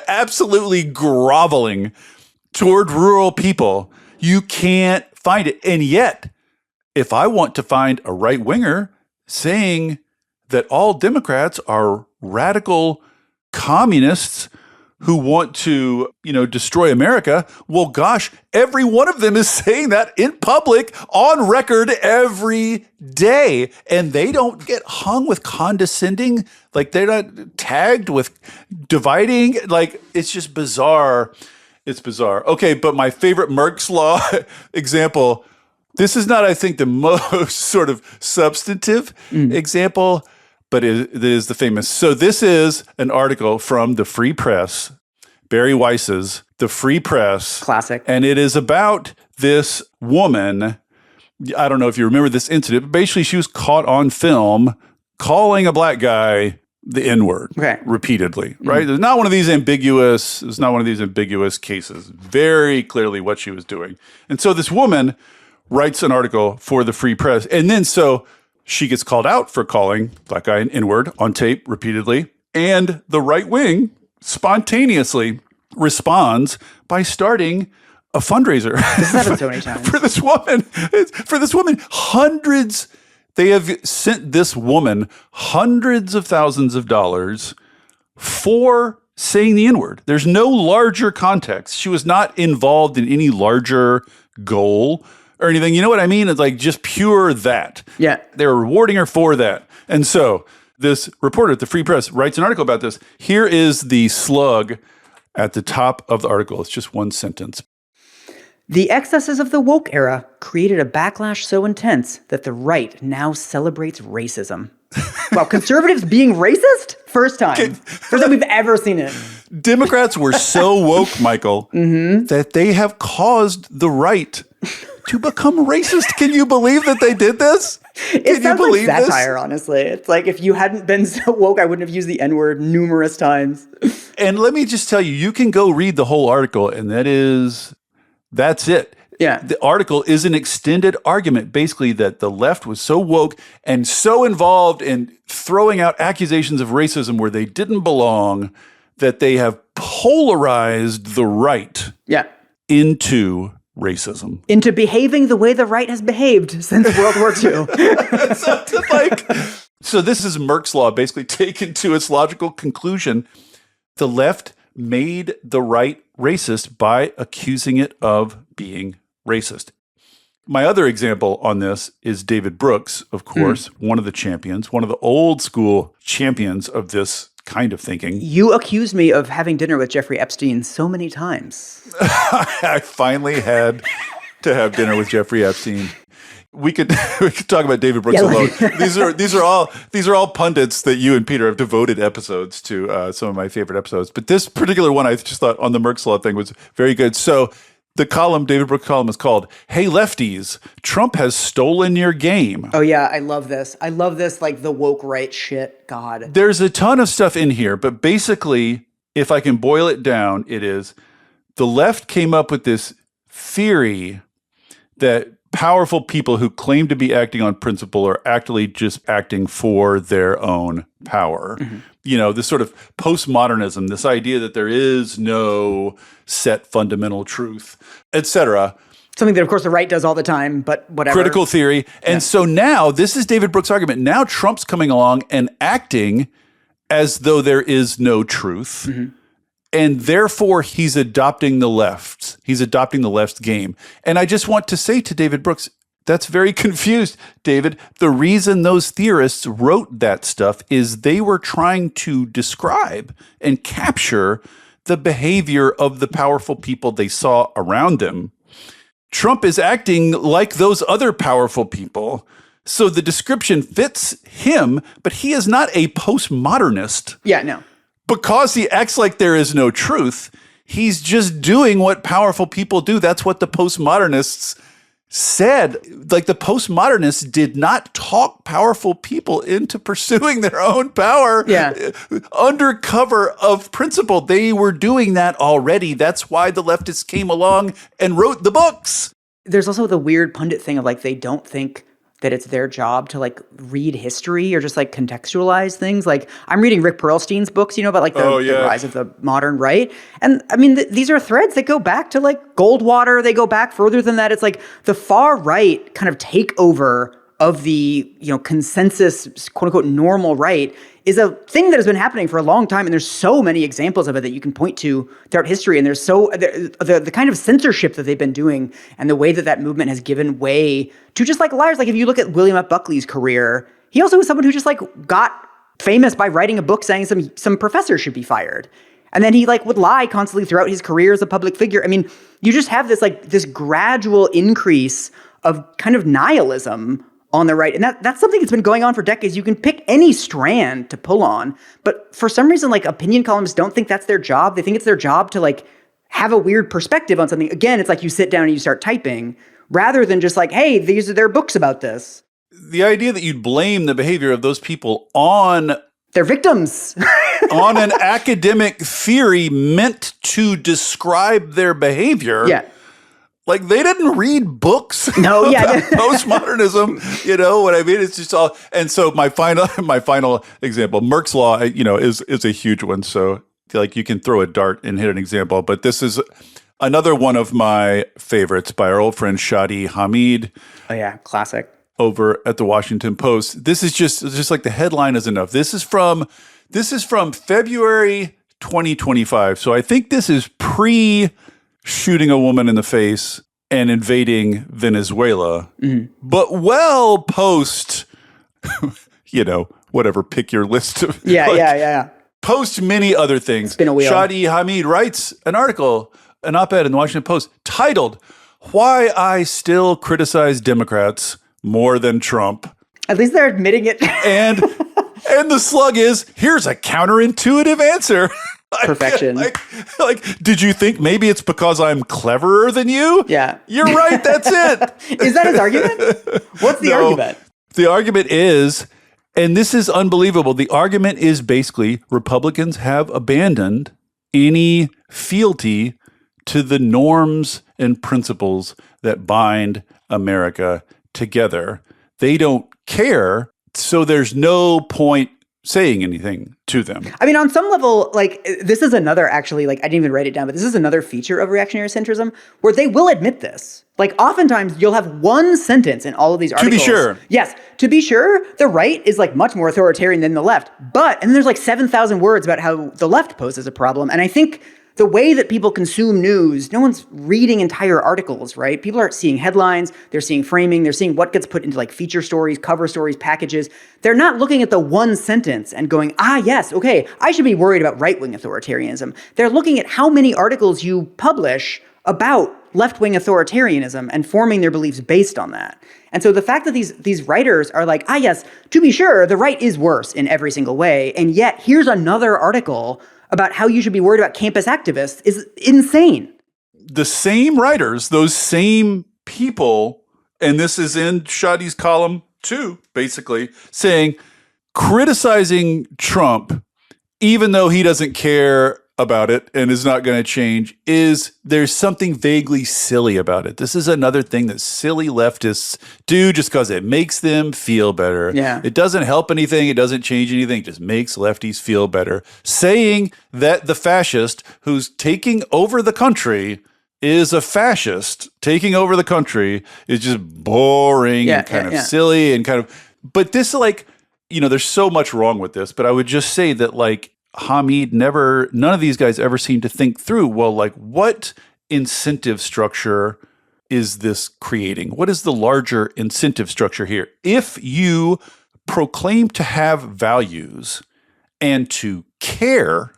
absolutely groveling toward rural people. You can't find it. And yet, if I want to find a right-winger saying that all Democrats are radical communists who want to, destroy America. Well, gosh, every one of them is saying that in public, on record, every day. And they don't get hung with condescending. Like, they're not tagged with dividing. Like, it's just bizarre. It's bizarre. Okay, but my favorite Merck's Law example, this is not, I think, the most sort of substantive example, but it is the famous. So this is an article from the Free Press, Barry Weiss's The Free Press. Classic. And it is about this woman. I don't know if you remember this incident, but basically she was caught on film calling a black guy the N-word repeatedly, right? It's not one of these ambiguous cases. Very clearly what she was doing. And so this woman writes an article for the Free Press. And then so she gets called out for calling black guy an N-word on tape repeatedly. And the right wing spontaneously responds by starting a fundraiser. This has happened so many times. For this woman, they have sent this woman hundreds of thousands of dollars for saying the N-word. There's no larger context. She was not involved in any larger goal or anything. You know what I mean? It's like just pure that. Yeah. They're rewarding her for that. And so this reporter at the Free Press writes an article about this. Here is the slug at the top of the article. It's just one sentence. The excesses of the woke era created a backlash so intense that the right now celebrates racism. Wow, conservatives being racist? First time we've ever seen it. Democrats were so woke, Michael, that they have caused the right to become racist. Can you believe that they did this? It sounds like satire, honestly. It's like, if you hadn't been so woke, I wouldn't have used the N-word numerous times. And let me just tell you, you can go read the whole article, and that's it. Yeah. The article is an extended argument, basically, that the left was so woke and so involved in throwing out accusations of racism where they didn't belong that they have polarized the right into racism. Into behaving the way the right has behaved since World War II. So this is Merck's Law basically taken to its logical conclusion. The left made the right racist by accusing it of being racist. My other example on this is David Brooks, of course, one of the champions, one of the old school champions of this kind of thinking. You accused me of having dinner with Jeffrey Epstein so many times. I finally had to have dinner with Jeffrey Epstein. We could talk about David Brooks alone. These are all pundits that you and Peter have devoted episodes to, some of my favorite episodes. But this particular one, I just thought on the Merck's Law thing was very good. So the column, David Brooks' column, is called "Hey Lefties, Trump Has Stolen Your Game." Oh yeah, I love this. I love this, like, the woke right shit. God. There's a ton of stuff in here, but basically, if I can boil it down, it is the left came up with this theory that powerful people who claim to be acting on principle are actually just acting for their own power. You know, this sort of postmodernism, this idea that there is no set fundamental truth, etc. Something that, of course, the right does all the time, but whatever. Critical theory. And so now, this is David Brooks' argument. Now Trump's coming along and acting as though there is no truth. And therefore, he's adopting the left. He's adopting the left's game. And I just want to say to David Brooks, that's very confused, David. The reason those theorists wrote that stuff is they were trying to describe and capture the behavior of the powerful people they saw around them. Trump is acting like those other powerful people. So the description fits him, but he is not a postmodernist. Yeah, no. Because he acts like there is no truth, he's just doing what powerful people do. That's what the postmodernists said. Like, the postmodernists did not talk powerful people into pursuing their own power under cover of principle. They were doing that already. That's why the leftists came along and wrote the books. There's also the weird pundit thing of, like, they don't think that it's their job to, like, read history or just, like, contextualize things. Like, I'm reading Rick Perlstein's books, you know, about, like, the rise of the modern right. And I mean, these are threads that go back to, like, Goldwater. They go back further than that. It's like the far right kind of takeover of the, consensus, quote unquote, normal right is a thing that has been happening for a long time. And there's so many examples of it that you can point to throughout history. And there's the kind of censorship that they've been doing and the way that movement has given way to just like liars. Like if you look at William F. Buckley's career, he also was someone who just like got famous by writing a book saying some professor should be fired. And then he like would lie constantly throughout his career as a public figure. I mean, you just have this gradual increase of kind of nihilism on the right. And that's something that's been going on for decades. You can pick any strand to pull on, but for some reason, like opinion columnists don't think that's their job. They think it's their job to like have a weird perspective on something. Again, it's like you sit down and you start typing rather than just like, hey, these are their books about this. The idea that you'd blame the behavior of those people on their victims, on an academic theory meant to describe their behavior. Yeah. Like they didn't read books about postmodernism, you know what I mean? It's just all. And so my final example, Merck's Law, is a huge one. So like you can throw a dart and hit an example, but this is another one of my favorites by our old friend Shadi Hamid. Oh yeah, classic. Over at the Washington Post. This is just like the headline is enough. This is from February 2025. So I think this is shooting a woman in the face and invading Venezuela, but well post, whatever, pick your list of. Yeah. Post many other things. Spin a wheel. Shadi Hamid writes an article, an op-ed in the Washington Post titled, "Why I Still Criticize Democrats More Than Trump." At least they're admitting it. And the slug is, here's a counterintuitive answer. Perfection. Like, did you think maybe it's because I'm cleverer than you? Yeah. You're right, that's it. Is that his argument? What's the argument? The argument is, and this is unbelievable, the argument is basically Republicans have abandoned any fealty to the norms and principles that bind America together. They don't care, so there's no point saying anything to them. I mean, on some level, like, this is another, actually, like, I didn't even write it down, but this is another feature of reactionary centrism where they will admit this. Like, oftentimes, you'll have one sentence in all of these articles. To be sure. Yes. To be sure, the right is, like, much more authoritarian than the left. And then there's, like, 7,000 words about how the left poses a problem. And I think the way that people consume news, no one's reading entire articles, right? People are seeing headlines, they're seeing framing, they're seeing what gets put into like feature stories, cover stories, packages. They're not looking at the one sentence and going, yes, okay, I should be worried about right-wing authoritarianism. They're looking at how many articles you publish about left-wing authoritarianism and forming their beliefs based on that. And so the fact that these writers are like, yes, to be sure, the right is worse in every single way, and yet here's another article about how you should be worried about campus activists is insane. The same writers, those same people, and this is in Shadi's column too, basically, saying, criticizing Trump, even though he doesn't care about it and is not going to change, there's something vaguely silly about it. This is another thing that silly leftists do just because it makes them feel better. Yeah. It doesn't help anything. It doesn't change anything. It just makes lefties feel better. Saying that the fascist who's taking over the country is a fascist taking over the country is just boring and kind of silly and kind of, but this there's so much wrong with this, but I would just say that Hamid none of these guys ever seem to think through, well, like what incentive structure is this creating? What is the larger incentive structure here? If you proclaim to have values and to care,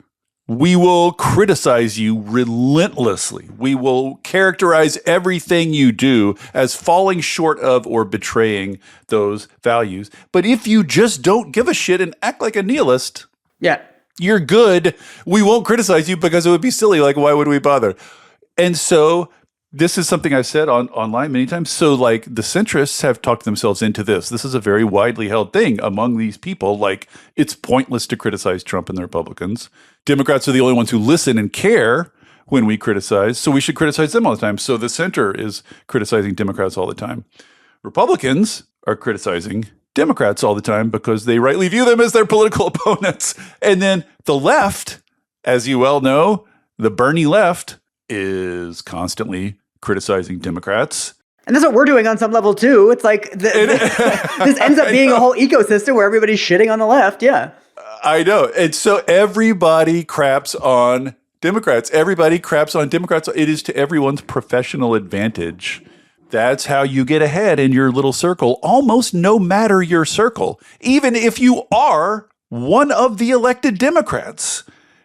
we will criticize you relentlessly. We will characterize everything you do as falling short of or betraying those values. But if you just don't give a shit and act like a nihilist, you're good. We won't criticize you because it would be silly. Like, why would we bother? And so this is something I've said online many times. So like the centrists have talked themselves into this. This is a very widely held thing among these people. Like it's pointless to criticize Trump and the Republicans. Democrats are the only ones who listen and care when we criticize. So we should criticize them all the time. So the center is criticizing Democrats all the time. Republicans are criticizing Democrats all the time because they rightly view them as their political opponents. And then the left, as you well know, the Bernie left is constantly criticizing Democrats. And that's what we're doing on some level, too. It's like this ends up being a whole ecosystem where everybody's shitting on the left. Yeah. I know. And so everybody craps on Democrats. Everybody craps on Democrats. It is to everyone's professional advantage. That's how you get ahead in your little circle, almost no matter your circle. Even if you are one of the elected Democrats,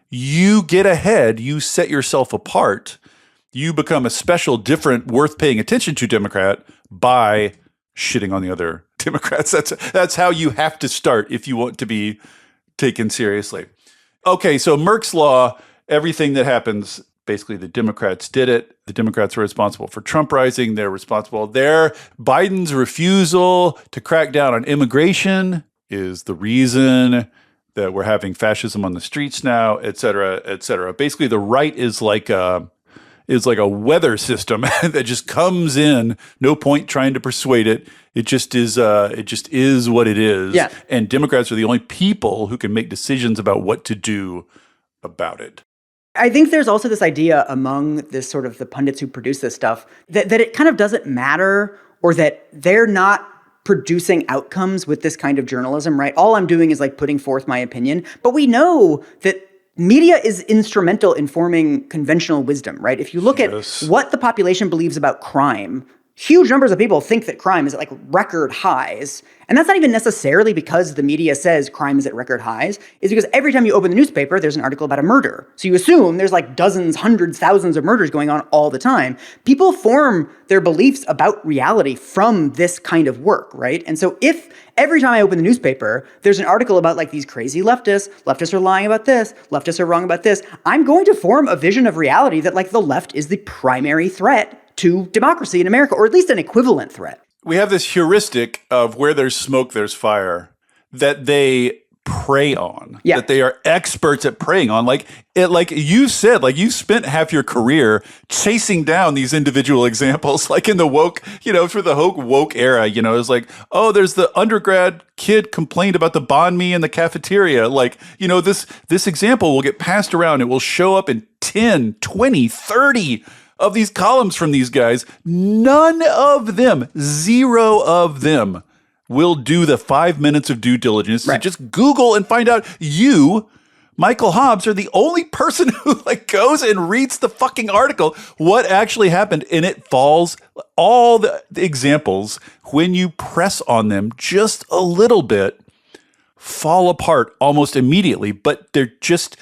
you get ahead. You set yourself apart. You become a special, different, worth paying attention to Democrat by shitting on the other Democrats. That's how you have to start if you want to be taken seriously. Okay, so Merck's Law, everything that happens, basically the Democrats did it. The Democrats were responsible for Trump rising. They're responsible. Biden's refusal to crack down on immigration is the reason that we're having fascism on the streets now, et cetera, et cetera. Basically, the right is like a weather system that just comes in. No point trying to persuade it. It just is what it is. Yeah. And Democrats are the only people who can make decisions about what to do about it. I think there's also this idea among this sort of the pundits who produce this stuff that it kind of doesn't matter, or that they're not producing outcomes with this kind of journalism, right? All I'm doing is like putting forth my opinion. But we know that media is instrumental in forming conventional wisdom, right? If you look at what the population believes about crime, huge numbers of people think that crime is at like record highs. And that's not even necessarily because the media says crime is at record highs. It's because every time you open the newspaper, there's an article about a murder. So you assume there's like dozens, hundreds, thousands of murders going on all the time. People form their beliefs about reality from this kind of work, right? And so if every time I open the newspaper, there's an article about like these crazy leftists are lying about this, leftists are wrong about this, I'm going to form a vision of reality that like the left is the primary threat to democracy in America, or at least an equivalent threat. We have this heuristic of where there's smoke, there's fire, that they prey on, that they are experts at preying on. Like you said, like you spent half your career chasing down these individual examples, like in the woke, for the woke era, it's like, oh, there's the undergrad kid complained about the banh mi in the cafeteria. Like, this example will get passed around. It will show up in 10, 20, 30 of these columns from these guys. None of them, zero of them, will do the 5 minutes of due diligence to just Google and find out you, Michael Hobbes, are the only person who goes and reads the fucking article, what actually happened. And it falls, all the examples, when you press on them just a little bit, fall apart almost immediately, but they're just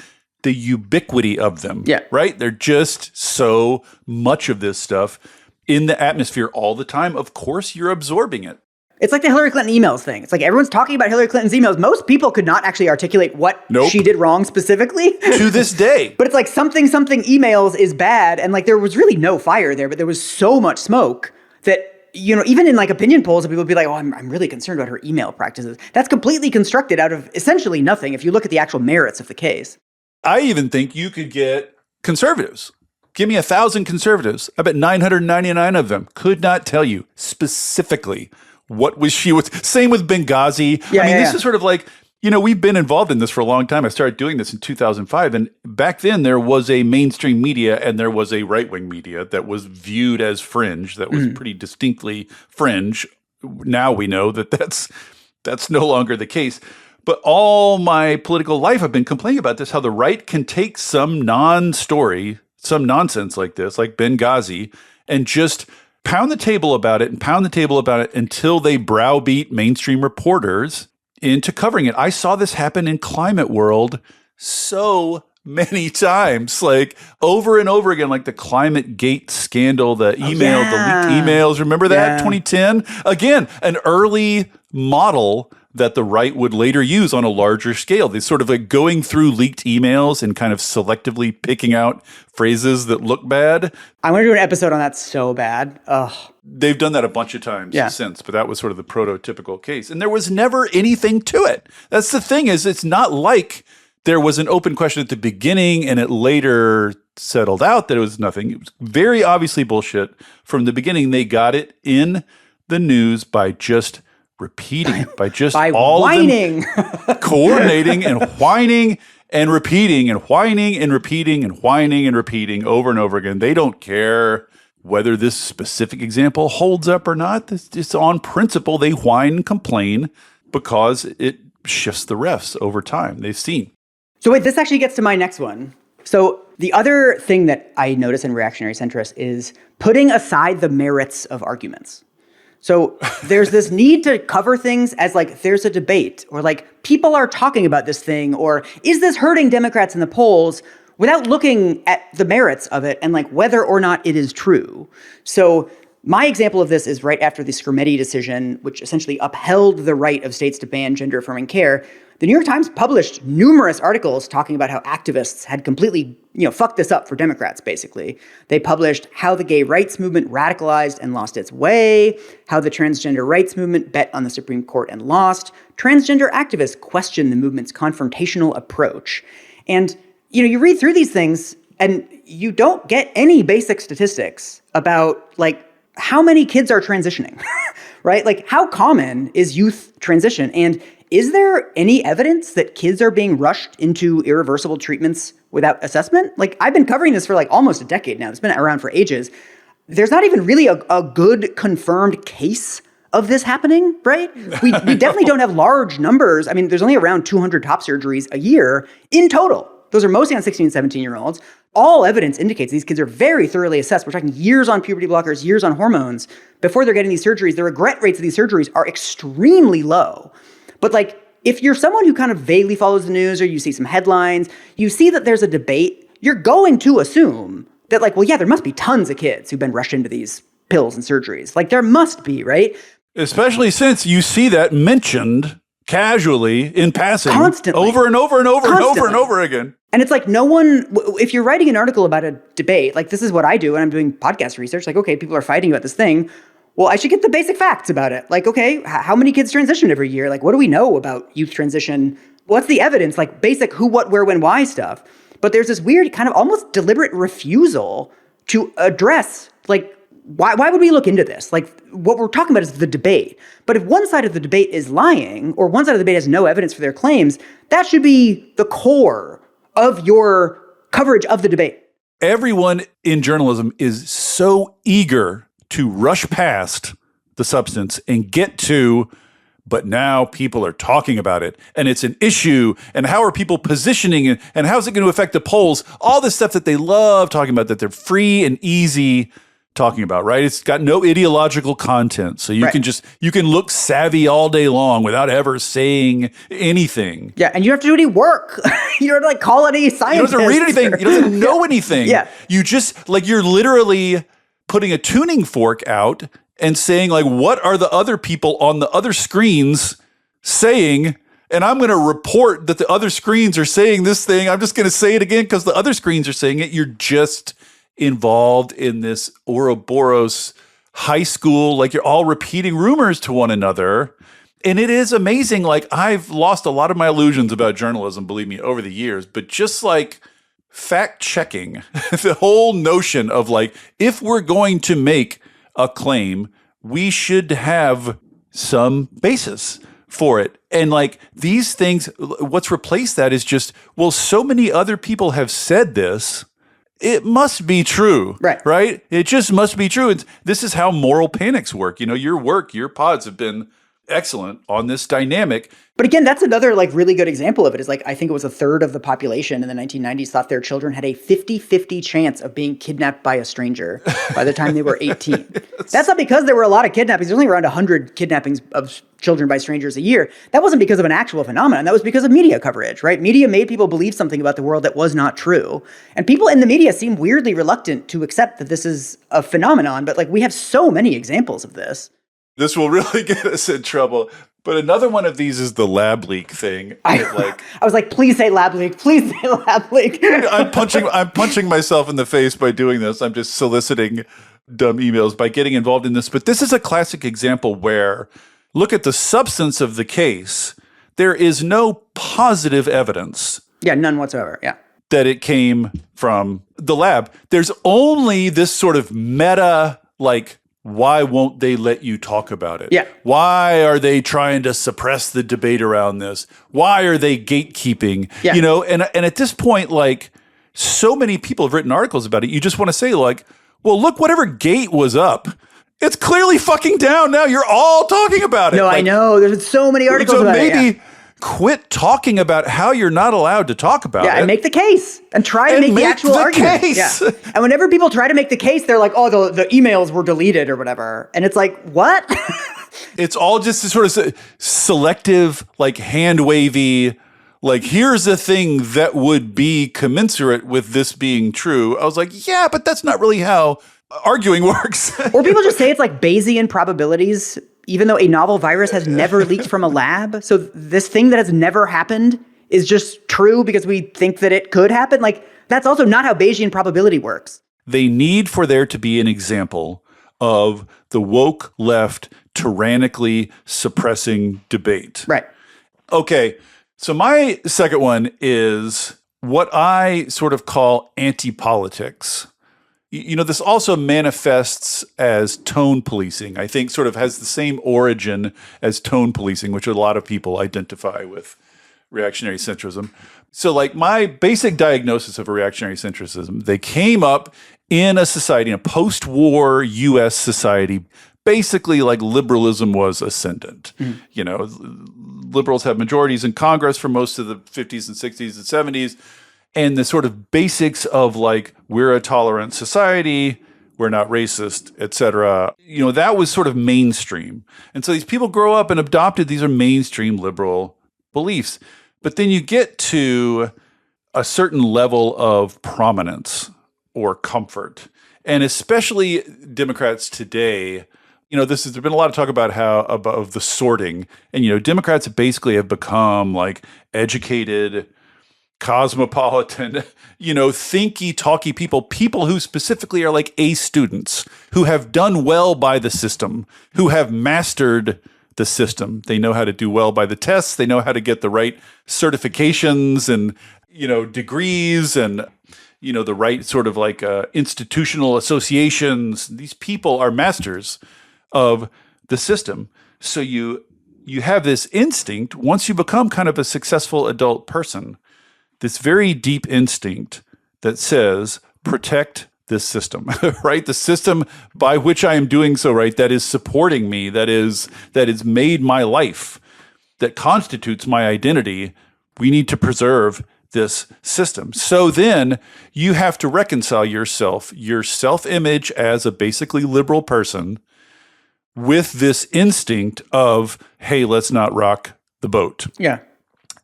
the ubiquity of them, right? They're just so much of this stuff in the atmosphere all the time. Of course, you're absorbing it. It's like the Hillary Clinton emails thing. It's like everyone's talking about Hillary Clinton's emails. Most people could not actually articulate what she did wrong specifically. To this day. But it's like something emails is bad. And like there was really no fire there, but there was so much smoke that, even in like opinion polls, people would be like, oh, I'm really concerned about her email practices. That's completely constructed out of essentially nothing if you look at the actual merits of the case. I even think you could get conservatives. Give me 1,000 conservatives. I bet 999 of them could not tell you specifically what was she with. Same with Benghazi. This is sort of like, we've been involved in this for a long time. I started doing this in 2005. And back then there was a mainstream media and there was a right-wing media that was viewed as fringe, that was pretty distinctly fringe. Now we know that that's no longer the case. But all my political life, I've been complaining about this, how the right can take some non-story, some nonsense like this, like Benghazi, and just pound the table about it until they browbeat mainstream reporters into covering it. I saw this happen in climate world so many times, like over and over again, like the Climate Gate scandal, the leaked emails. Remember that? 2010? Again, an early model that the right would later use on a larger scale. They sort of like going through leaked emails and kind of selectively picking out phrases that look bad. I want to do an episode on that so bad. Ugh. They've done that a bunch of times since, but that was sort of the prototypical case. And there was never anything to it. That's the thing, is it's not like there was an open question at the beginning and it later settled out that it was nothing. It was very obviously bullshit from the beginning. They got it in the news by just repeating it, by just by all whining. Of them coordinating and whining and repeating and whining and repeating and whining and repeating over and over again. They don't care whether this specific example holds up or not, it's on principle. They whine and complain because it shifts the refs over time. They've seen. So wait, this actually gets to my next one. So the other thing that I notice in reactionary centrists is putting aside the merits of arguments. So there's this need to cover things as like there's a debate or like people are talking about this thing or is this hurting Democrats in the polls without looking at the merits of it and like whether or not it is true. So my example of this is right after the Scrimetti decision, which essentially upheld the right of states to ban gender-affirming care. The New York Times published numerous articles talking about how activists had completely, fucked this up for Democrats, basically. They published how the gay rights movement radicalized and lost its way, how the transgender rights movement bet on the Supreme Court and lost. Transgender activists questioned the movement's confrontational approach. And, you read through these things and you don't get any basic statistics about, like, how many kids are transitioning, right? Like, how common is youth transition? And is there any evidence that kids are being rushed into irreversible treatments without assessment? Like, I've been covering this for like almost a decade now. It's been around for ages. There's not even really a good confirmed case of this happening, right? We definitely don't have large numbers. I mean, there's only around 200 top surgeries a year in total. Those are mostly on 16 and 17-year-olds. All evidence indicates these kids are very thoroughly assessed. We're talking years on puberty blockers, years on hormones. Before they're getting these surgeries, the regret rates of these surgeries are extremely low. But like, if you're someone who kind of vaguely follows the news or you see some headlines, you see that there's a debate, you're going to assume that like, well, yeah, there must be tons of kids who've been rushed into these pills and surgeries. Like, there must be, right? Especially since you see that mentioned casually in passing constantly, over and over and over constantly. And over and over again. And it's like no one, if you're writing an article about a debate, like this is what I do when I'm doing podcast research, like, okay, people are fighting about this thing. Well, I should get the basic facts about it. Like, okay, how many kids transition every year? Like, what do we know about youth transition? What's the evidence? Like basic who, what, where, when, why stuff. But there's this weird kind of almost deliberate refusal to address, like, why would we look into this? Like, what we're talking about is the debate. But if one side of the debate is lying, or one side of the debate has no evidence for their claims, that should be the core of your coverage of the debate. Everyone in journalism is so eager to rush past the substance and get to, but now people are talking about it, and it's an issue, and how are people positioning it, and how is it going to affect the polls? All this stuff that they love talking about, that they're free and easy talking about, right? It's got no ideological content. So you right. you can look savvy all day long without ever saying anything. Yeah, and you don't have to do any work. You don't have to like call any scientist. You don't have to read anything. You don't have to know anything. Yeah. You just, like, you're literally putting a tuning fork out and saying, like, what are the other people on the other screens saying? And I'm going to report that the other screens are saying this thing. I'm just going to say it again because the other screens are saying it. You're just involved in this Ouroboros high school, like you're all repeating rumors to one another. And it is amazing. Like, I've lost a lot of my illusions about journalism, believe me, over the years, but just like fact checking, the whole notion of like, if we're going to make a claim, we should have some basis for it. And like these things, what's replaced that is just, well, so many other people have said this, it must be true, right? It just must be true. This is how moral panics work. Your pods have been excellent on this dynamic. But again, that's another like really good example of it is like, I think it was a third of the population in the 1990s thought their children had a 50-50 chance of being kidnapped by a stranger by the time they were 18. That's not because there were a lot of kidnappings. There's only around 100 kidnappings of children by strangers a year. That wasn't because of an actual phenomenon. That was because of media coverage, right? Media made people believe something about the world that was not true. And people in the media seem weirdly reluctant to accept that this is a phenomenon. But like, we have so many examples of this. This will really get us in trouble. But another one of these is the lab leak thing. I was like, please say lab leak. Please say lab leak. I'm punching myself in the face by doing this. I'm just soliciting dumb emails by getting involved in this. But this is a classic example where, look at the substance of the case. There is no positive evidence. Yeah, none whatsoever. Yeah. That it came from the lab. There's only this sort of meta, like, why won't they let you talk about it? Yeah. Why are they trying to suppress the debate around this? Why are they gatekeeping? Yeah. And at this point, like, so many people have written articles about it. You just want to say, like, well, look, whatever gate was up, it's clearly fucking down now. You're all talking about it. No, I know. There's so many articles about it. So maybe quit talking about how you're not allowed to talk about it. Yeah, and make the case. And try to make the actual argument. Case. Yeah. And whenever people try to make the case, they're like, oh, the emails were deleted or whatever. And it's like, what? It's all just this sort of selective, like hand-wavy, like, here's a thing that would be commensurate with this being true. I was like, yeah, but that's not really how arguing works. Or people just say it's like Bayesian probabilities, even though a novel virus has never leaked from a lab. So this thing that has never happened is just true because we think that it could happen. Like, that's also not how Bayesian probability works. They need for there to be an example of the woke left tyrannically suppressing debate. Right. Okay. So my second one is what I sort of call anti-politics. You know, this also manifests as tone policing. I think sort of has the same origin as tone policing, which a lot of people identify with reactionary centrism. So like my basic diagnosis of a reactionary centrism, they came up in a society, in a post-war U.S. society, basically like liberalism was ascendant. You know, liberals have majorities in Congress for most of the 50s and 60s and 70s. And the sort of basics of like, we're a tolerant society, we're not racist, etc. You know, that was sort of mainstream. And so these people grow up and adopted, these are mainstream liberal beliefs. But then you get to a certain level of prominence or comfort. And especially Democrats today, you know, there's been a lot of talk about of the sorting. And, you know, Democrats basically have become like educated, cosmopolitan, you know, thinky, talky people who specifically are like A students, who have done well by the system, who have mastered the system. They know how to do well by the tests. They know how to get the right certifications and, you know, degrees and, you know, the right sort of like institutional associations. These people are masters of the system. So you have this instinct, once you become kind of a successful adult person, this very deep instinct that says, protect this system, right? The system by which I am doing so, right? That is supporting me, that is made my life, that constitutes my identity. We need to preserve this system. So then you have to reconcile yourself, your self-image as a basically liberal person, with this instinct of, hey, let's not rock the boat. Yeah.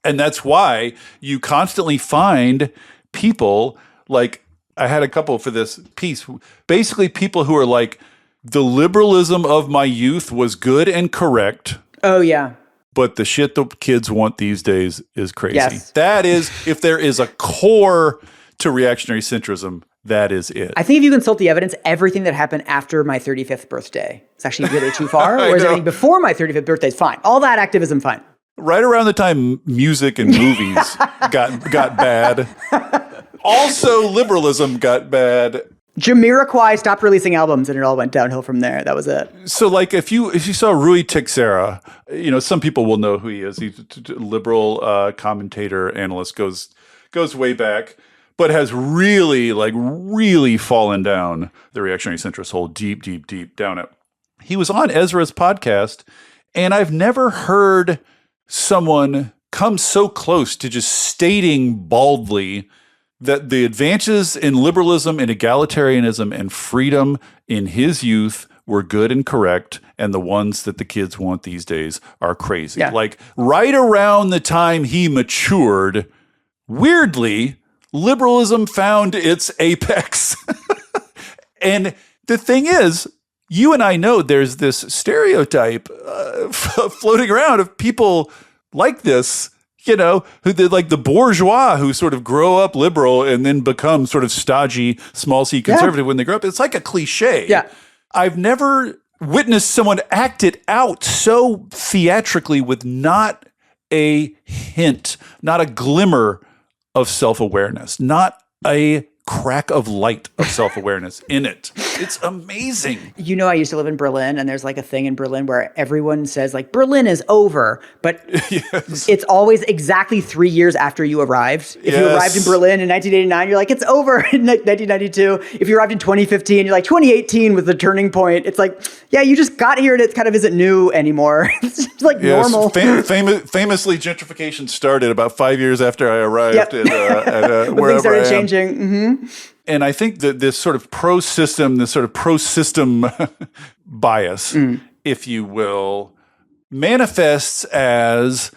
And that's why you constantly find people like, I had a couple for this piece, basically people who are like, the liberalism of my youth was good and correct. Oh, yeah. But the shit the kids want these days is crazy. Yes. That is, if there is a core to reactionary centrism, that is it. I think if you consult the evidence, everything that happened after my 35th birthday is actually really too far. Whereas everything before my 35th birthday is fine. All that activism, fine. Right around the time music and movies got bad. Also, liberalism got bad. Jamiroquai stopped releasing albums, and it all went downhill from there. That was it. So, like, if you saw Rui Teixeira, you know, some people will know who he is. He's a liberal commentator, analyst, goes way back, but has really fallen down the reactionary centrist hole deep down it. He was on Ezra's podcast, and I've never heard someone come so close to just stating baldly that the advances in liberalism and egalitarianism and freedom in his youth were good and correct, and the ones that the kids want these days are crazy. Yeah. Like, right around the time he matured, weirdly, liberalism found its apex. And the thing is, you and I know there's this stereotype floating around of people like this, you know, who did like the bourgeois who sort of grow up liberal and then become sort of stodgy, small c conservative when they grow up. It's like a cliche. Yeah. I've never witnessed someone act it out so theatrically with not a hint, not a glimmer of self-awareness, not a crack of light of self-awareness in it. It's amazing. You know, I used to live in Berlin, and there's like a thing in Berlin where everyone says like Berlin is over, but it's always exactly 3 years after you arrived. If you arrived in Berlin in 1989, you're like, it's over in 1992. If you arrived in 2015, you're like 2018 was the turning point. It's like, yeah, you just got here and it kind of isn't new anymore. It's just like normal. Famously, gentrification started about 5 years after I arrived at wherever things started I am. changing. Mm-hmm. And I think that this sort of pro-system bias, if you will, manifests as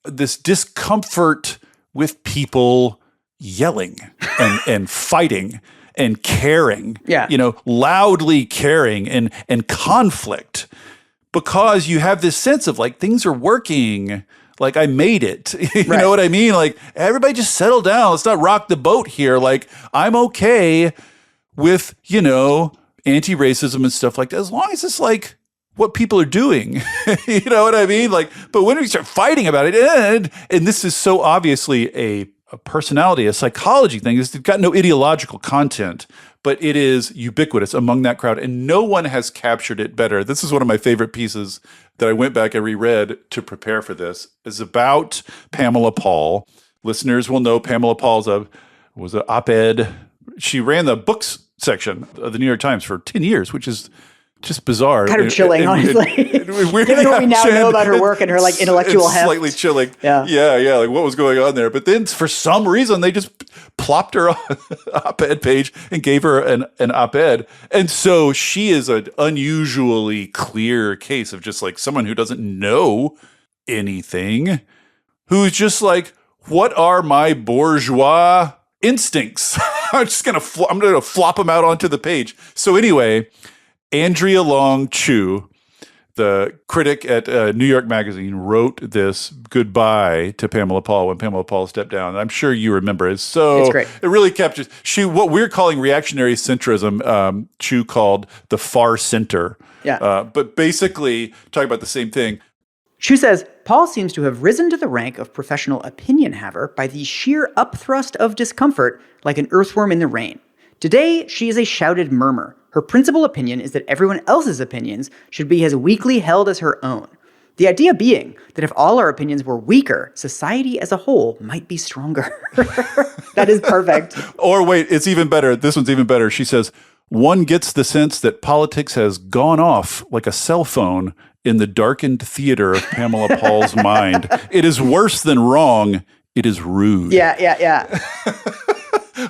this discomfort with people yelling and fighting and caring, loudly caring and conflict, because you have this sense of like things are working. Like I made it. You know what I mean? Like everybody just settle down. Let's not rock the boat here. Like I'm okay with, anti-racism and stuff like that, as long as it's like what people are doing. You know what I mean? Like, but when we start fighting about it, and this is so obviously a personality, a psychology thing, it's got no ideological content, but it is ubiquitous among that crowd, and no one has captured it better. This is one of my favorite pieces that I went back and reread to prepare for this, is about Pamela Paul. Listeners will know Pamela Paul was an op-ed. She ran the books section of the New York Times for 10 years, which is just bizarre. Kind of chilling, honestly. Given what we now know about her work and her like intellectual heft. Slightly chilling. Yeah. Like what was going on there. But then for some reason, they just plopped her on op-ed page and gave her an op-ed. And so she is an unusually clear case of just like someone who doesn't know anything, who's just like, what are my bourgeois instincts? I'm going to flop them out onto the page. So anyway, Andrea Long Chu, the critic at New York Magazine, wrote this goodbye to Pamela Paul when Pamela Paul stepped down. And I'm sure you remember it. So it's great. It really captures what we're calling reactionary centrism. Chu called the far center. Yeah. But basically talking about the same thing. Chu says, Paul seems to have risen to the rank of professional opinion haver by the sheer upthrust of discomfort like an earthworm in the rain. Today, she is a shouted murmur. Her principal opinion is that everyone else's opinions should be as weakly held as her own. The idea being that if all our opinions were weaker, society as a whole might be stronger. That is perfect. Or wait, it's even better. This one's even better. She says, one gets the sense that politics has gone off like a cell phone in the darkened theater of Pamela Paul's mind. It is worse than wrong. It is rude. Yeah.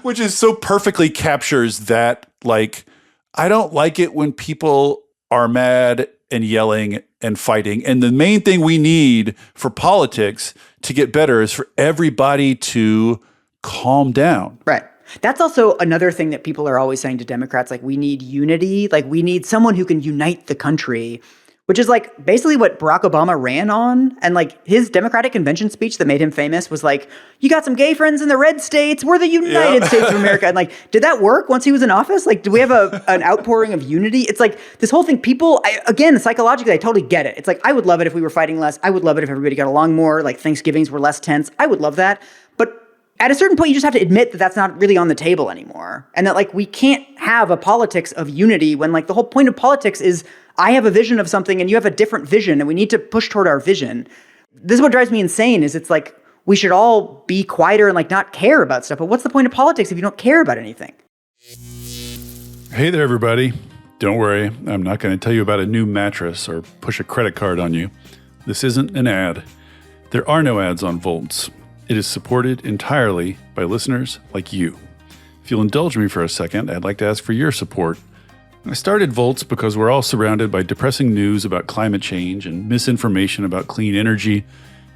Which is so perfectly captures that, like, I don't like it when people are mad and yelling and fighting. And the main thing we need for politics to get better is for everybody to calm down. Right. That's also another thing that people are always saying to Democrats, like, we need unity. Like, we need someone who can unite the country, which is like basically what Barack Obama ran on. And like his Democratic convention speech that made him famous was like, you got some gay friends in the red states. We're the United States of America. And like, did that work once he was in office? Like, do we have an outpouring of unity? It's like this whole thing, again, psychologically, I totally get it. It's like, I would love it if we were fighting less. I would love it if everybody got along more, like Thanksgivings were less tense. I would love that. But at a certain point, you just have to admit that that's not really on the table anymore. And that like, we can't have a politics of unity when like the whole point of politics is I have a vision of something and you have a different vision and we need to push toward our vision. This is what drives me insane is it's like, we should all be quieter and like not care about stuff. But what's the point of politics if you don't care about anything? Hey there, everybody. Don't worry. I'm not going to tell you about a new mattress or push a credit card on you. This isn't an ad. There are no ads on Volts. It is supported entirely by listeners like you. If you'll indulge me for a second, I'd like to ask for your support. I started Volts because we're all surrounded by depressing news about climate change and misinformation about clean energy,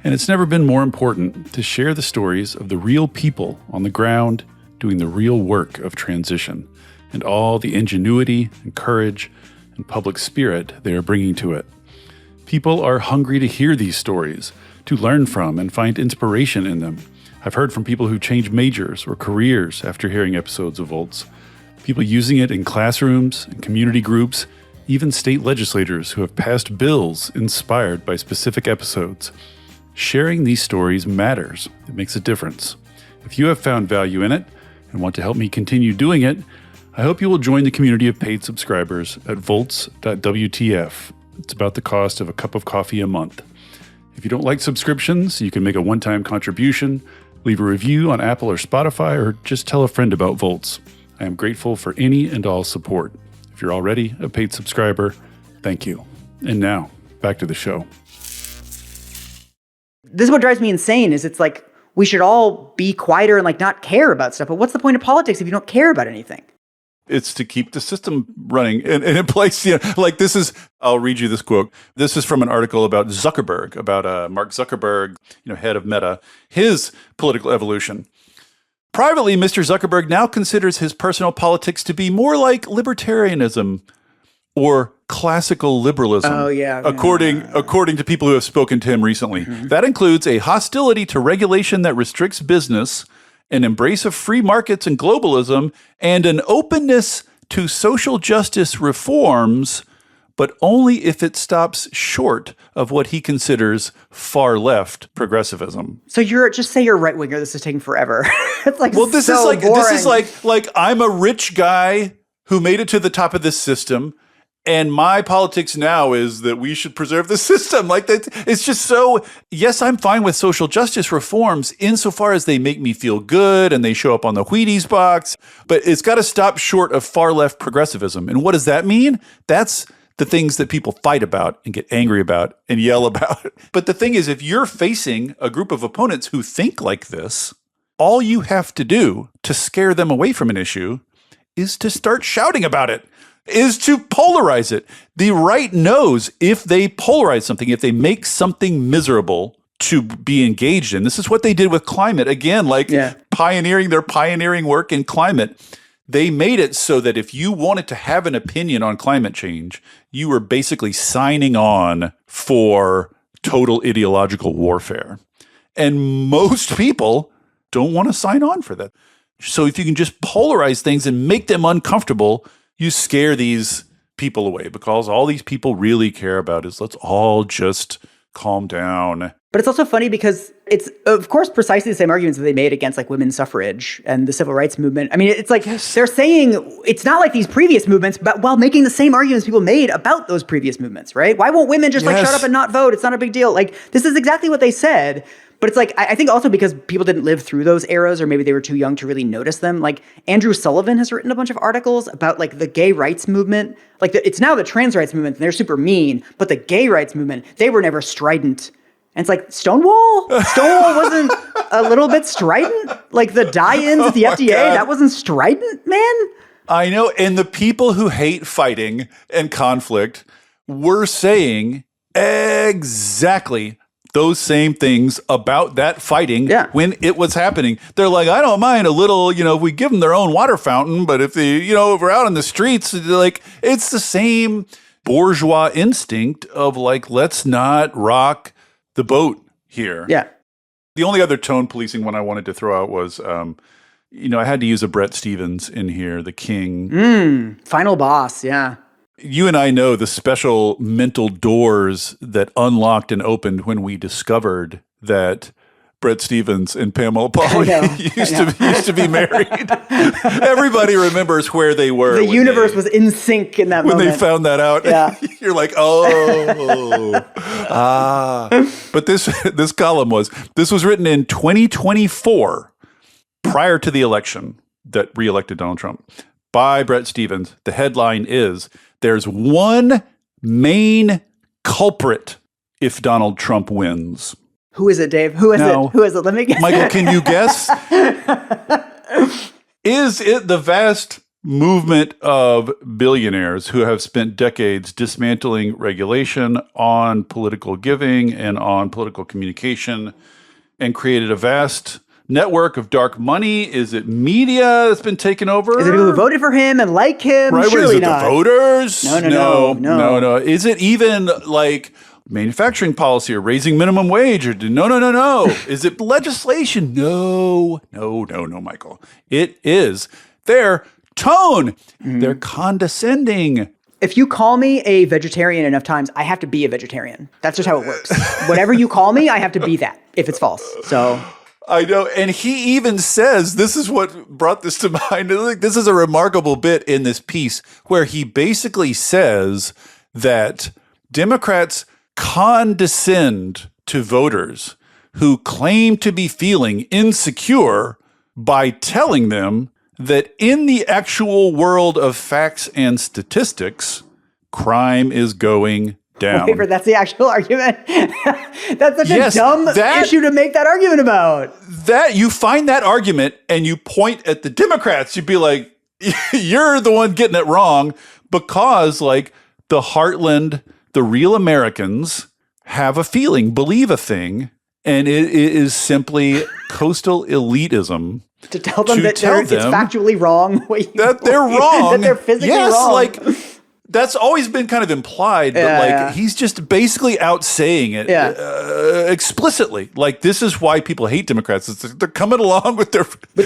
and it's never been more important to share the stories of the real people on the ground doing the real work of transition and all the ingenuity and courage and public spirit they are bringing to it. People are hungry to hear these stories, to learn from and find inspiration in them. I've heard from people who change majors or careers after hearing episodes of Volts. People using it in classrooms and community groups, even state legislators who have passed bills inspired by specific episodes. Sharing these stories matters. It makes a difference. If you have found value in it, and want to help me continue doing it, I hope you will join the community of paid subscribers at volts.wtf. It's about the cost of a cup of coffee a month. If you don't like subscriptions, you can make a one-time contribution, leave a review on Apple or Spotify, or just tell a friend about Volts. I am grateful for any and all support. If you're already a paid subscriber, thank you. And now, back to the show. This is what drives me insane, is it's like, we should all be quieter and like not care about stuff. But what's the point of politics if you don't care about anything? It's to keep the system running and in place. Like this is, I'll read you this quote. This is from an article about Zuckerberg, about Mark Zuckerberg, head of Meta, his political evolution. Privately, Mr. Zuckerberg now considers his personal politics to be more like libertarianism or classical liberalism. Oh, yeah. According to people who have spoken to him recently. Mm-hmm. That includes a hostility to regulation that restricts business, an embrace of free markets and globalism, and an openness to social justice reforms, but only if it stops short of what he considers far-left progressivism. So just say you're a right-winger. This is taking forever. It's like, well, this so is boring. like I'm a rich guy who made it to the top of this system, and my politics now is that we should preserve the system. Like that, it's just so, yes, I'm fine with social justice reforms insofar as they make me feel good and they show up on the Wheaties box, but it's got to stop short of far left progressivism. And what does that mean? That's the things that people fight about and get angry about and yell about. But the thing is, if you're facing a group of opponents who think like this, all you have to do to scare them away from an issue is to start shouting about it. Is to polarize it. The right knows if they polarize something, if they make something miserable to be engaged in. This is what they did with climate. Again, pioneering their pioneering work in climate. They made it so that if you wanted to have an opinion on climate change, you were basically signing on for total ideological warfare. And most people don't want to sign on for that. So if you can just polarize things and make them uncomfortable, you scare these people away, because all these people really care about is let's all just calm down. But it's also funny because it's, of course, precisely the same arguments that they made against like women's suffrage and the civil rights movement. I mean, it's like they're saying it's not like these previous movements, but while making the same arguments people made about those previous movements, right? Why won't women just like shut up and not vote? It's not a big deal. Like, this is exactly what they said. But it's like, I think also because people didn't live through those eras, or maybe they were too young to really notice them. Like Andrew Sullivan has written a bunch of articles about like the gay rights movement. Like it's now the trans rights movement, and they're super mean, but the gay rights movement, they were never strident. And it's like Stonewall wasn't a little bit strident. Like the die-ins at the FDA, that wasn't strident, man. I know. And the people who hate fighting and conflict were saying exactly those same things about that fighting when it was happening. They're like, I don't mind a little, if we give them their own water fountain, but if they, if we're out on the streets, like, it's the same bourgeois instinct of like, let's not rock the boat here. Yeah. The only other tone policing one I wanted to throw out was, I had to use a Bret Stephens in here, the king. Final boss, yeah. You and I know the special mental doors that unlocked and opened when we discovered that Bret Stephens and Pamela Pauley used to be married. Everybody remembers where they were. The universe was in sync in that moment. When they found that out, you're like, oh. But this column was written in 2024, prior to the election that reelected Donald Trump, by Bret Stephens. The headline is, "There's one main culprit if Donald Trump wins." Who is it, Dave? Who is it? Let me guess. Michael, can you guess? Is it the vast movement of billionaires who have spent decades dismantling regulation on political giving and on political communication and created a vast network of dark money? Is it media that's been taken over? Is it people who voted for him and like him? Right, Surely is it not. the voters? No. Is it even like manufacturing policy or raising minimum wage? Or no. Is it legislation? No, Michael. It is their tone. They're condescending. If you call me a vegetarian enough times, I have to be a vegetarian. That's just how it works. Whatever you call me, I have to be that if it's false. So I know. And he even says, this is what brought this to mind. This is a remarkable bit in this piece where he basically says that Democrats condescend to voters who claim to be feeling insecure by telling them that in the actual world of facts and statistics, crime is going down. Wait, that's the actual argument? That's such a dumb issue to make that argument about. That you find that argument and you point at the Democrats, you'd be like, you're the one getting it wrong, because like the heartland, the real Americans have a feeling, believe a thing, and it is simply coastal elitism. To tell them that it's factually wrong. That they're wrong. That they're physically wrong. Like, that's always been kind of implied, but he's just basically out saying it explicitly. Like, this is why people hate Democrats. They're coming along with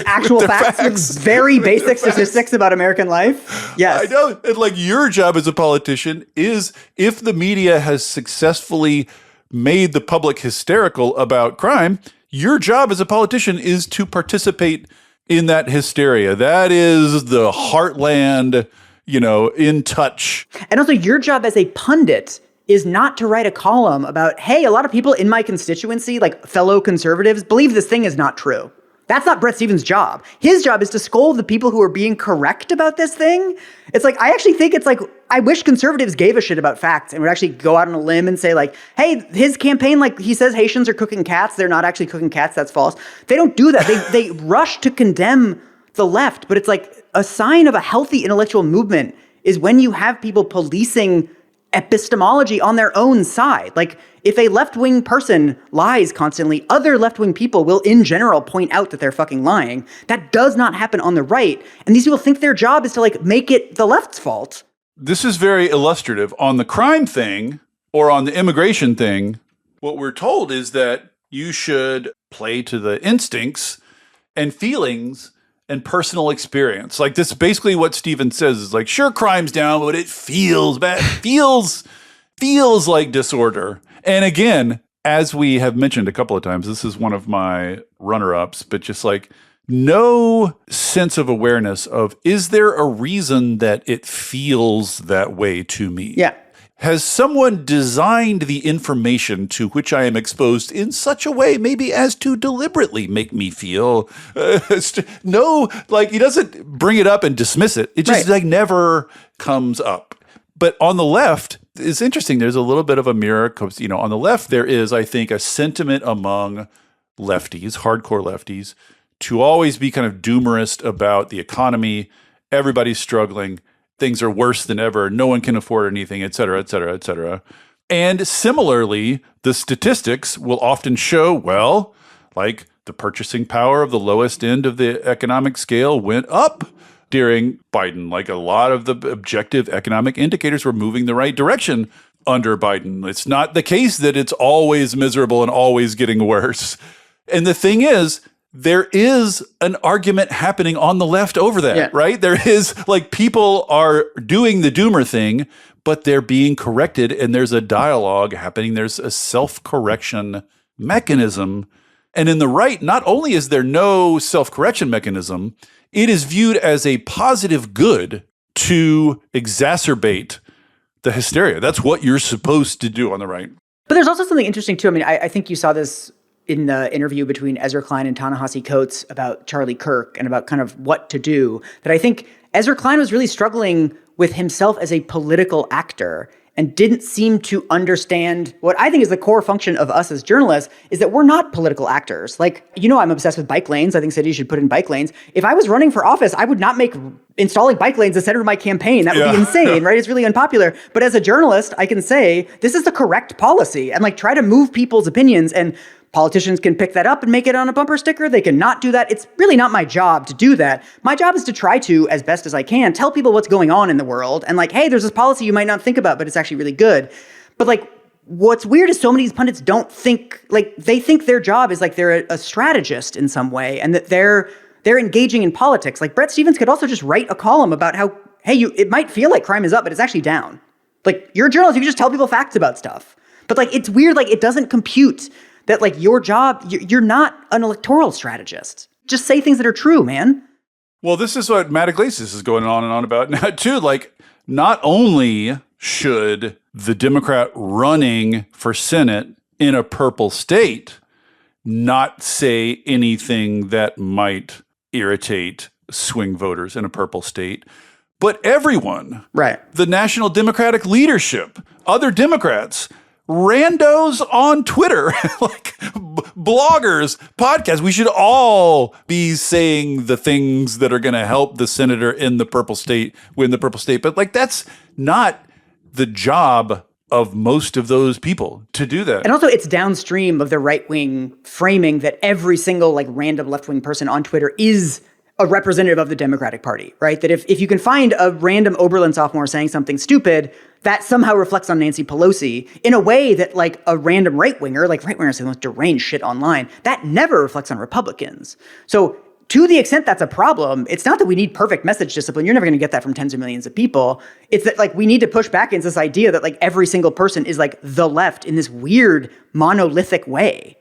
actual their facts. With very basic statistics about American life. Yes. I know. And like, your job as a politician is, if the media has successfully made the public hysterical about crime, your job as a politician is to participate in that hysteria. That is the heartland, in touch. And also, your job as a pundit is not to write a column about, hey, a lot of people in my constituency, like fellow conservatives, believe this thing is not true. That's not Bret Stephens' job. His job is to scold the people who are being correct about this thing. It's like, I actually think it's like, I wish conservatives gave a shit about facts and would actually go out on a limb and say like, hey, his campaign, like he says Haitians are cooking cats. They're not actually cooking cats. That's false. They don't do that. They rush to condemn the left, but it's like a sign of a healthy intellectual movement is when you have people policing epistemology on their own side. Like, if a left-wing person lies constantly, other left-wing people will in general point out that they're fucking lying. That does not happen on the right. And these people think their job is to like make it the left's fault. This is very illustrative. On the crime thing or on the immigration thing, what we're told is that you should play to the instincts and feelings and personal experience. Like, this basically what Stephen says is like, sure, crime's down, but it feels bad. Feels like disorder. And again, as we have mentioned a couple of times, this is one of my runner-ups, but just like no sense of awareness of, is there a reason that it feels that way to me? Yeah. Has someone designed the information to which I am exposed in such a way, maybe as to deliberately make me feel? No, like, he doesn't bring it up and dismiss it. It just like never comes up. But on the left, it's interesting. There's a little bit of a mirror. On the left, there is, I think, a sentiment among lefties, hardcore lefties, to always be kind of doomerist about the economy. Everybody's struggling. Things are worse than ever. No one can afford anything, et cetera, et cetera, et cetera. And similarly, the statistics will often show, well, like the purchasing power of the lowest end of the economic scale went up during Biden. Like, a lot of the objective economic indicators were moving the right direction under Biden. It's not the case that it's always miserable and always getting worse. And the thing is, there is an argument happening on the left over that, right? There is, like, people are doing the doomer thing, but they're being corrected, and there's a dialogue happening. There's a self-correction mechanism. And in the right, not only is there no self-correction mechanism, it is viewed as a positive good to exacerbate the hysteria. That's what you're supposed to do on the right. But there's also something interesting, too. I mean, I think you saw this in the interview between Ezra Klein and Ta-Nehisi Coates about Charlie Kirk and about kind of what to do, that I think Ezra Klein was really struggling with himself as a political actor and didn't seem to understand what I think is the core function of us as journalists, is that we're not political actors. Like, I'm obsessed with bike lanes. I think cities should put in bike lanes. If I was running for office, I would not make installing bike lanes the center of my campaign. That would be insane, right? It's really unpopular. But as a journalist, I can say, this is the correct policy and like try to move people's opinions, and politicians can pick that up and make it on a bumper sticker. They can not do that. It's really not my job to do that. My job is to try to, as best as I can, tell people what's going on in the world. And like, hey, there's this policy you might not think about, but it's actually really good. But like, what's weird is so many of these pundits don't think, like, they think their job is like they're a strategist in some way, and that they're engaging in politics. Like, Bret Stephens could also just write a column about how, hey, it might feel like crime is up, but it's actually down. Like, you're a journalist, you can just tell people facts about stuff. But like, it's weird, like, it doesn't compute that like your job, you're not an electoral strategist. Just say things that are true, man. Well, this is what Matt Iglesias is going on and on about now too. Like, not only should the Democrat running for Senate in a purple state not say anything that might irritate swing voters in a purple state, but everyone, right? The national Democratic leadership, other Democrats, randos on Twitter, like bloggers, podcasts, we should all be saying the things that are going to help the senator in the purple state win the purple state. But like, that's not the job of most of those people to do that. And also it's downstream of the right-wing framing that every single like random left-wing person on Twitter is a representative of the Democratic Party, right? That if you can find a random Oberlin sophomore saying something stupid, that somehow reflects on Nancy Pelosi in a way that like a random right-winger, like right-wingers say the most deranged shit online, that never reflects on Republicans. So to the extent that's a problem, it's not that we need perfect message discipline. You're never going to get that from tens of millions of people. It's that like we need to push back against this idea that like every single person is like the left in this weird monolithic way.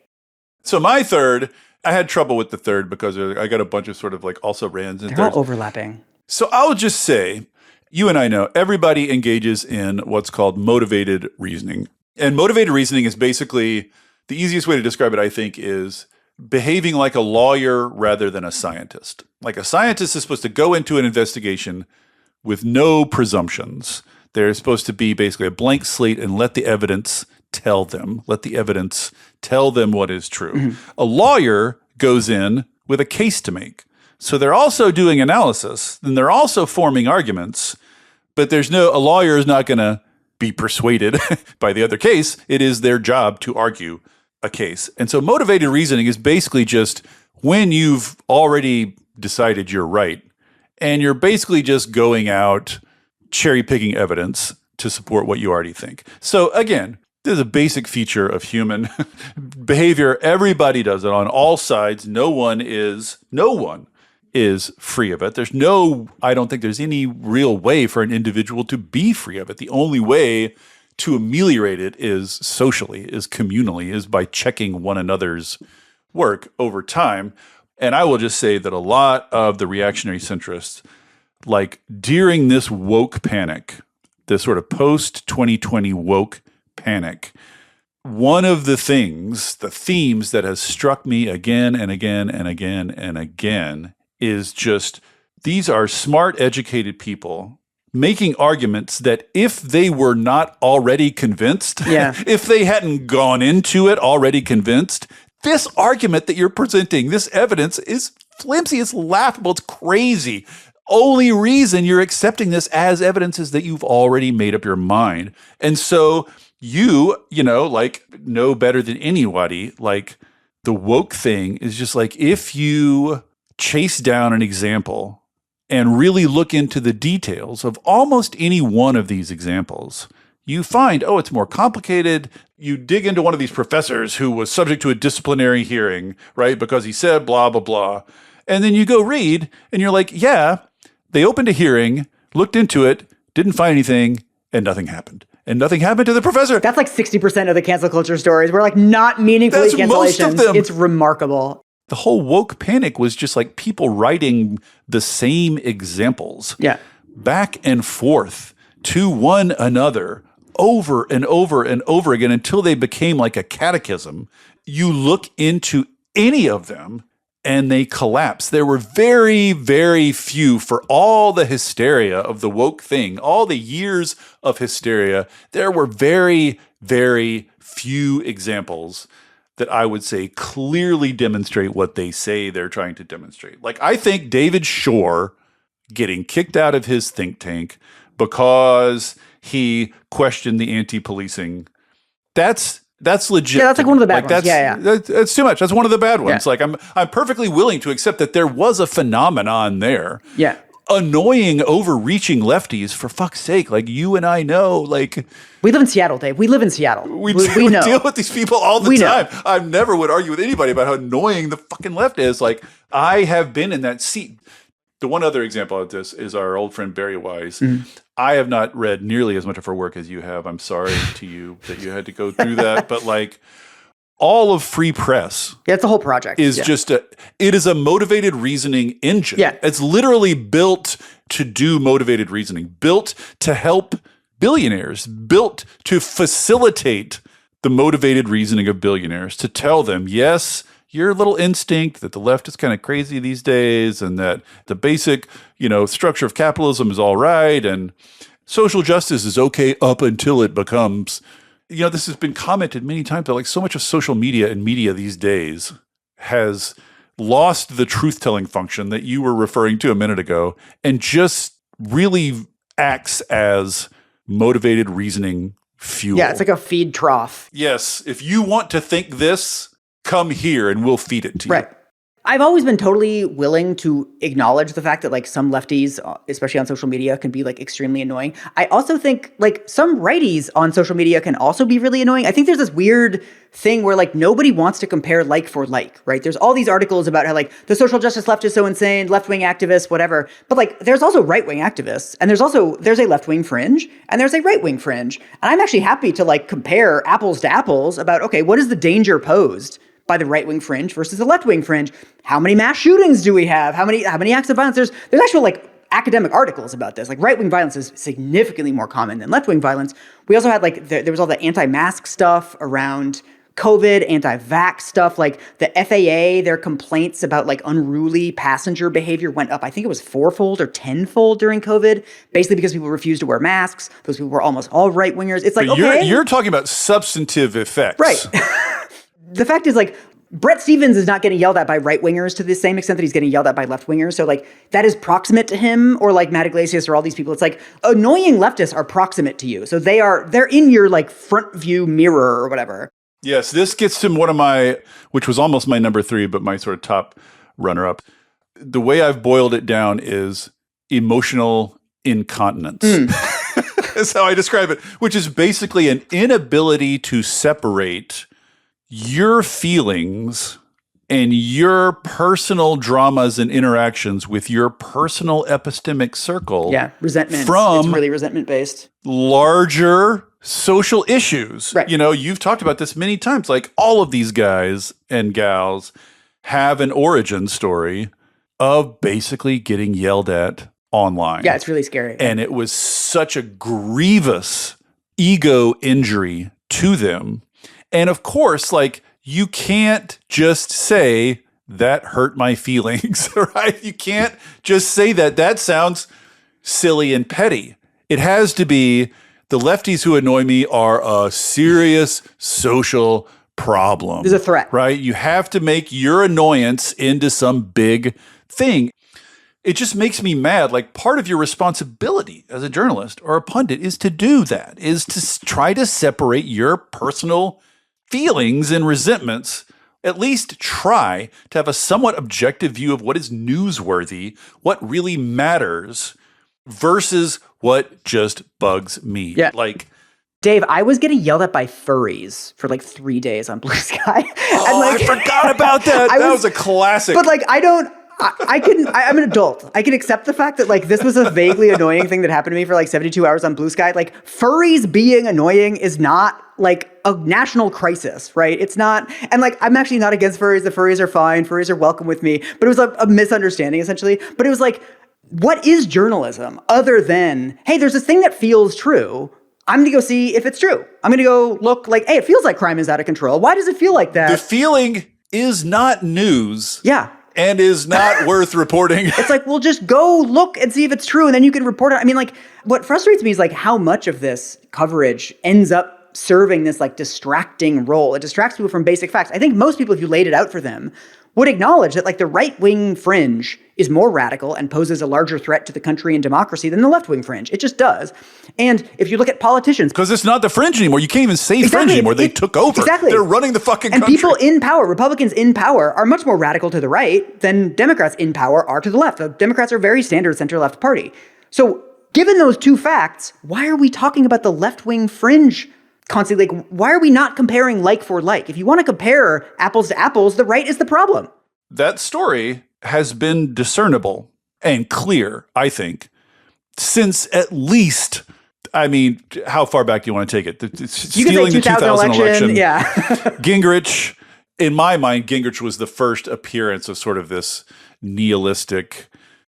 So my third, I had trouble with the third because I got a bunch of sort of like also rands. They're all overlapping. So I'll just say, you and I know everybody engages in what's called motivated reasoning. And motivated reasoning is basically, the easiest way to describe it, I think, is behaving like a lawyer rather than a scientist. Like a scientist is supposed to go into an investigation with no presumptions. They're supposed to be basically a blank slate and let the evidence tell them. Let the evidence tell them what is true. Mm-hmm. A lawyer goes in with a case to make. So they're also doing analysis, and they're also forming arguments, but a lawyer is not going to be persuaded by the other case. It is their job to argue a case. And so motivated reasoning is basically just when you've already decided you're right, and you're basically just going out cherry picking evidence to support what you already think. So again, this is a basic feature of human behavior. Everybody does it on all sides. No one is free of it. I don't think there's any real way for an individual to be free of it. The only way to ameliorate it is socially, is communally, is by checking one another's work over time. And I will just say that a lot of the reactionary centrists, like during this woke panic, this sort of post-2020 woke panic, one of the themes that has struck me again and again and again and again is just, these are smart, educated people making arguments that if they were not already convinced, if they hadn't gone into it already convinced, this argument that you're presenting, this evidence is flimsy, it's laughable, it's crazy. Only reason you're accepting this as evidence is that you've already made up your mind. And so you know better than anybody, like the woke thing is just like, if you chase down an example and really look into the details of almost any one of these examples, you find, it's more complicated. You dig into one of these professors who was subject to a disciplinary hearing, right? Because he said blah, blah, blah. And then you go read and you're like, yeah, they opened a hearing, looked into it, didn't find anything, and nothing happened. And nothing happened to the professor. That's like 60% of the cancel culture stories. We're like not meaningfully cancellations. Most of them. It's remarkable. The whole woke panic was just like people writing the same examples back and forth to one another over and over and over again until they became like a catechism. You look into any of them and they collapse. There were very, very few, for all the hysteria of the woke thing, all the years of hysteria, there were very, very few examples that I would say clearly demonstrate what they say they're trying to demonstrate. Like, I think David Shore getting kicked out of his think tank because he questioned the anti-policing, that's legit. Yeah, that's like one of the bad ones. That's too much. That's one of the bad ones. Yeah. Like, I'm perfectly willing to accept that there was a phenomenon there. Yeah. Annoying, overreaching lefties, for fuck's sake. Like, you and I know, like... We live in Seattle, Dave. We live in Seattle. We know. Deal with these people all the time. I never would argue with anybody about how annoying the fucking left is. Like, I have been in that seat. The one other example of this is our old friend Barry Wise. Mm-hmm. I have not read nearly as much of her work as you have. I'm sorry to you that you had to go through that. But like, all of free press. Yeah, it's the whole project. It is a motivated reasoning engine. Yeah. It's literally built to do motivated reasoning, built to help billionaires, built to facilitate the motivated reasoning of billionaires, to tell them, yes, your little instinct that the left is kind of crazy these days and that the basic, structure of capitalism is all right and social justice is okay up until it becomes, this has been commented many times, but like so much of social media and media these days has lost the truth-telling function that you were referring to a minute ago and just really acts as motivated reasoning fuel. Yeah, it's like a feed trough. Yes. If you want to think this, come here and we'll feed it to you. Right. I've always been totally willing to acknowledge the fact that like some lefties, especially on social media, can be like extremely annoying. I also think like some righties on social media can also be really annoying. I think there's this weird thing where like nobody wants to compare like for like, right? There's all these articles about how like the social justice left is so insane, left-wing activists, whatever. But like there's also right-wing activists and there's a left-wing fringe and there's a right-wing fringe. And I'm actually happy to like compare apples to apples about, okay, what is the danger posed by the right-wing fringe versus the left-wing fringe? How many mass shootings do we have? How many acts of violence? There's actual like academic articles about this. Like right-wing violence is significantly more common than left-wing violence. We also had like there was all the anti-mask stuff around COVID, anti-vax stuff. Like the FAA, their complaints about like unruly passenger behavior went up. I think it was 4-fold or 10-fold during COVID, basically because people refused to wear masks. Those people were almost all right-wingers. It's like, okay. You're talking about substantive effects. Right. The fact is, like, Bret Stephens is not getting yelled at by right-wingers to the same extent that he's getting yelled at by left-wingers. So, like, that is proximate to him, or, like, Matt Iglesias or all these people. It's like, annoying leftists are proximate to you. So they're in your, like, front view mirror or whatever. Yes, this gets to one of my, which was almost my number 3, but my sort of top runner-up. The way I've boiled it down is emotional incontinence. That's how I describe it, which is basically an inability to separate your feelings and your personal dramas and interactions with your personal epistemic circle. Yeah, resentment. From it's really resentment-based. Larger social issues. Right. You've talked about this many times. Like all of these guys and gals have an origin story of basically getting yelled at online. Yeah, it's really scary. And it was such a grievous ego injury to them. And of course, like, you can't just say that hurt my feelings, right? You can't just say that. That sounds silly and petty. It has to be the lefties who annoy me are a serious social problem. There's a threat. Right? You have to make your annoyance into some big thing. It just makes me mad. Like, part of your responsibility as a journalist or a pundit is to do that, is to try to separate your personal feelings and resentments, at least try to have a somewhat objective view of what is newsworthy, what really matters, versus what just bugs me. Yeah. Like, Dave, I was getting yelled at by furries for like 3 days on Blue Sky. I forgot about that. That was a classic. But like, I'm an adult. I can accept the fact that like this was a vaguely annoying thing that happened to me for like 72 hours on Blue Sky. Like, furries being annoying is not like a national crisis, right? It's not. And like, I'm actually not against furries. The furries are fine. Furries are welcome with me. But it was a misunderstanding essentially. But it was like, what is journalism other than, hey, there's this thing that feels true. I'm going to go see if it's true. I'm going to go look like, hey, it feels like crime is out of control. Why does it feel like that? The feeling is not news. Yeah. And is not worth reporting. It's like, well, just go look and see if it's true, and then you can report it. I mean, like, what frustrates me is like how much of this coverage ends up serving this like distracting role. It distracts people from basic facts. I think most people, if you laid it out for them, would acknowledge that like the right-wing fringe is more radical and poses a larger threat to the country and democracy than the left-wing fringe. It just does. And if you look at politicians... Because it's not the fringe anymore. You can't even say fringe anymore. They took over. Exactly. They're running the fucking country. And people in power, Republicans in power, are much more radical to the right than Democrats in power are to the left. The Democrats are a very standard center-left party. So given those two facts, why are we talking about the left-wing fringe constantly? Like, why are we not comparing like for like? If you want to compare apples to apples, the right is the problem. That story has been discernible and clear, I think, since at least I mean, how far back do you want to take it? You could say 2000 election. Yeah. Gingrich, in my mind, Gingrich was the first appearance of sort of this nihilistic,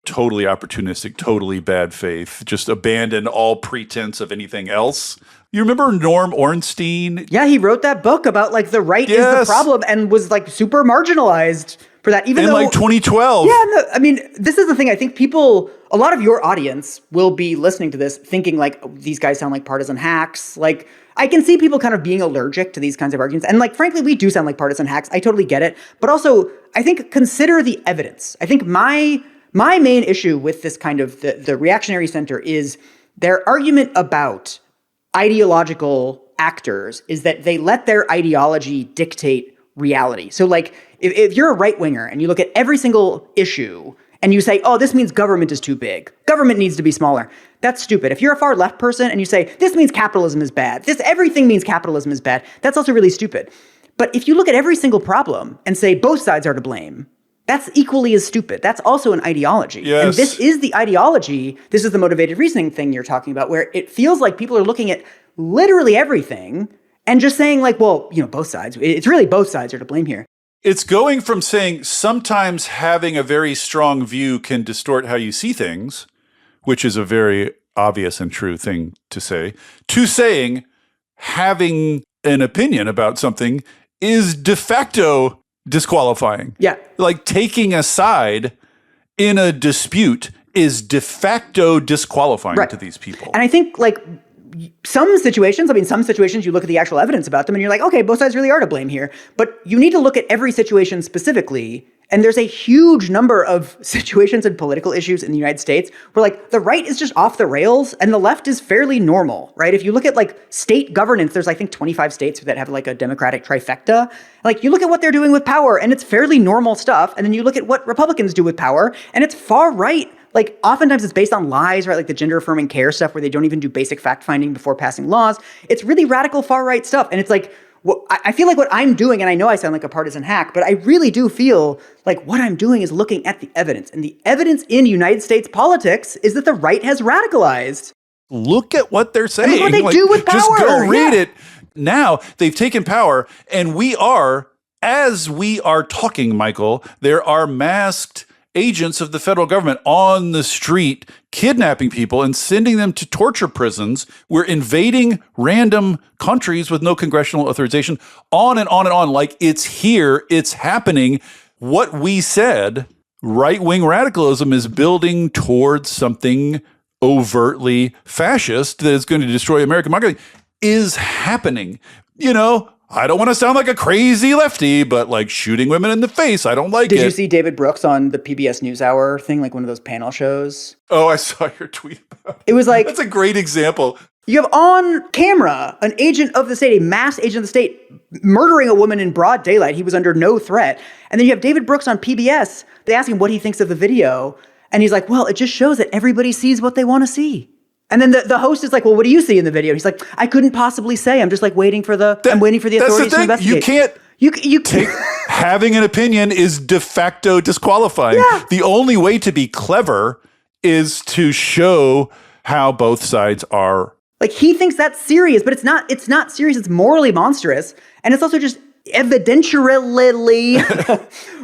totally opportunistic, totally bad faith, just abandoned all pretense of anything else. You remember Norm Ornstein? Yeah, he wrote that book about like the right is the problem and was like super marginalized for that. Even in like 2012. Yeah, no, I mean, this is the thing. I think a lot of your audience will be listening to this thinking like, oh, these guys sound like partisan hacks. Like, I can see people kind of being allergic to these kinds of arguments. And like, frankly, we do sound like partisan hacks. I totally get it. But also, I think consider the evidence. I think my main issue with this kind of the reactionary center is their argument about ideological actors is that they let their ideology dictate reality. So like, if you're a right winger and you look at every single issue and you say, oh, this means government is too big, government needs to be smaller, that's stupid. If you're a far left person and you say, this means capitalism is bad, everything means capitalism is bad, that's also really stupid. But if you look at every single problem and say both sides are to blame, that's equally as stupid. That's also an ideology. Yes. And this is the ideology, this is the motivated reasoning thing you're talking about, where it feels like people are looking at literally everything and just saying like, well, both sides. It's really both sides are to blame here. It's going from saying sometimes having a very strong view can distort how you see things, which is a very obvious and true thing to say, to saying having an opinion about something is de facto disqualifying. Yeah. Like taking a side in a dispute is de facto disqualifying to these people. And I think like some situations you look at the actual evidence about them and you're like, okay, both sides really are to blame here. But you need to look at every situation specifically. And there's a huge number of situations and political issues in the United States where like the right is just off the rails and the left is fairly normal, right? If you look at like state governance, there's I think 25 states that have like a democratic trifecta. Like you look at what they're doing with power and it's fairly normal stuff. And then you look at what Republicans do with power and it's far right. Like oftentimes it's based on lies, right? Like the gender affirming care stuff where they don't even do basic fact finding before passing laws. It's really radical far right stuff. And it's like, well, I feel like what I'm doing, and I know I sound like a partisan hack, but I really do feel like what I'm doing is looking at the evidence. And the evidence in United States politics is that the right has radicalized. Look at what they're saying. Look what they do with power. Just go read it. Now they've taken power, and as we are talking, Michael, there are masked agents of the federal government on the street kidnapping people and sending them to torture prisons. We're invading random countries with no congressional authorization, on and on and on. Like it's here, it's happening. What we said, right-wing radicalism is building towards something overtly fascist that is going to destroy American democracy, is happening. I don't want to sound like a crazy lefty, but like shooting women in the face, I don't like it. Did you see David Brooks on the PBS NewsHour thing, like one of those panel shows? Oh, I saw your tweet about it. It was like... That's a great example. You have on camera an agent of the state, a masked agent of the state, murdering a woman in broad daylight. He was under no threat. And then you have David Brooks on PBS. They ask him what he thinks of the video. And he's like, well, it just shows that everybody sees what they want to see. And then the host is like, well, what do you see in the video? He's like, I couldn't possibly say. I'm just like waiting for the authorities to investigate. You can't. You can't. Having an opinion is de facto disqualifying. Yeah. The only way to be clever is to show how both sides are. Like he thinks that's serious, but it's not. It's not serious. It's morally monstrous, and it's also just evidentially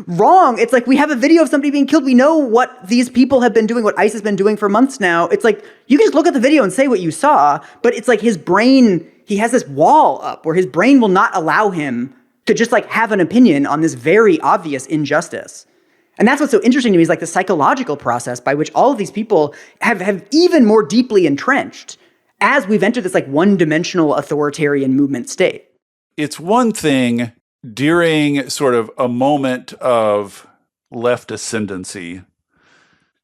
wrong. It's like we have a video of somebody being killed. We know what these people have been doing, what ICE has been doing for months now. It's like you can just look at the video and say what you saw, but it's like his brain, he has this wall up where his brain will not allow him to just like have an opinion on this very obvious injustice. And that's what's so interesting to me is like the psychological process by which all of these people have even more deeply entrenched as we've entered this like one-dimensional authoritarian movement state. It's one thing during sort of a moment of left ascendancy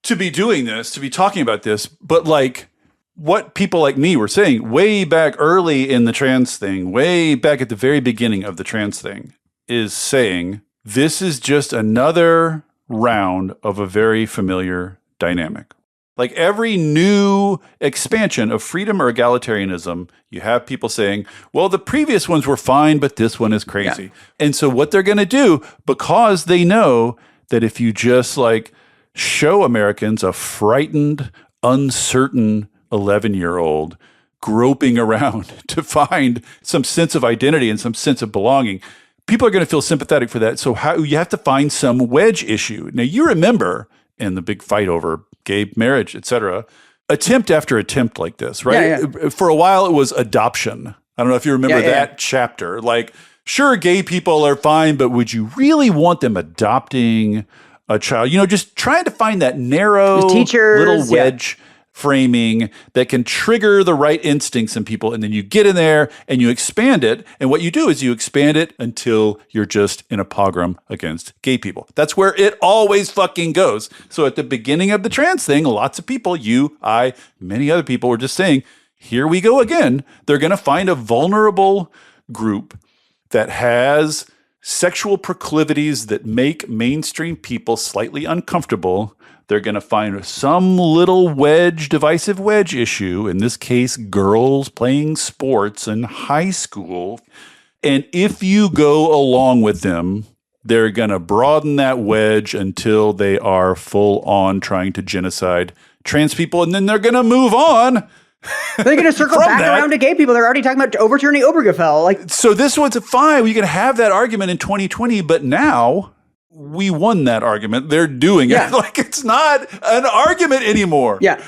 to be doing this, to be talking about this, but like what people like me were saying way back early in the trans thing, way back at the very beginning of the trans thing, is saying this is just another round of a very familiar dynamic. Like every new expansion of freedom or egalitarianism, you have people saying, well, the previous ones were fine, but this one is crazy. Yeah. And so what they're going to do, because they know that if you just like show Americans a frightened, uncertain 11-year-old groping around to find some sense of identity and some sense of belonging, people are going to feel sympathetic for that. So you have to find some wedge issue. Now, you remember in the big fight over gay marriage, et cetera, attempt after attempt like this, right? Yeah. For a while, it was adoption. I don't know if you remember that chapter. Like, sure, gay people are fine, but would you really want them adopting a child? Just trying to find that narrow little wedge framing that can trigger the right instincts in people. And then you get in there and you expand it. And what you do is you expand it until you're just in a pogrom against gay people. That's where it always fucking goes. So at the beginning of the trans thing, lots of people, you, I, many other people were just saying, here we go again. They're going to find a vulnerable group that has sexual proclivities that make mainstream people slightly uncomfortable. They're going to find some little divisive wedge issue, in this case, girls playing sports in high school. And if you go along with them, they're going to broaden that wedge until they are full on trying to genocide trans people. And then they're going to move on. They're going to circle back around to gay people. They're already talking about overturning Obergefell. So this one's fine. We can have that argument in 2020, but now we won that argument. They're doing it. Like, it's not an argument anymore. Yeah.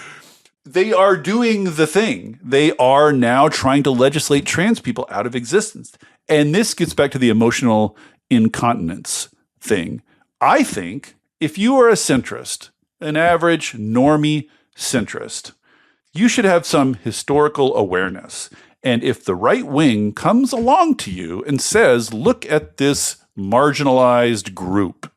They are doing the thing. They are now trying to legislate trans people out of existence. And this gets back to the emotional incontinence thing. I think if you are a centrist, an average normie centrist, you should have some historical awareness. And if the right wing comes along to you and says, look at this marginalized group,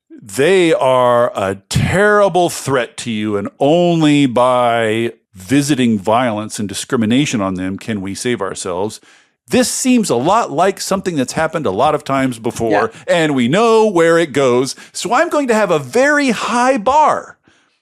they are a terrible threat to you, and only by visiting violence and discrimination on them can we save ourselves. This seems a lot like something that's happened a lot of times before, and we know where it goes. So I'm going to have a very high bar.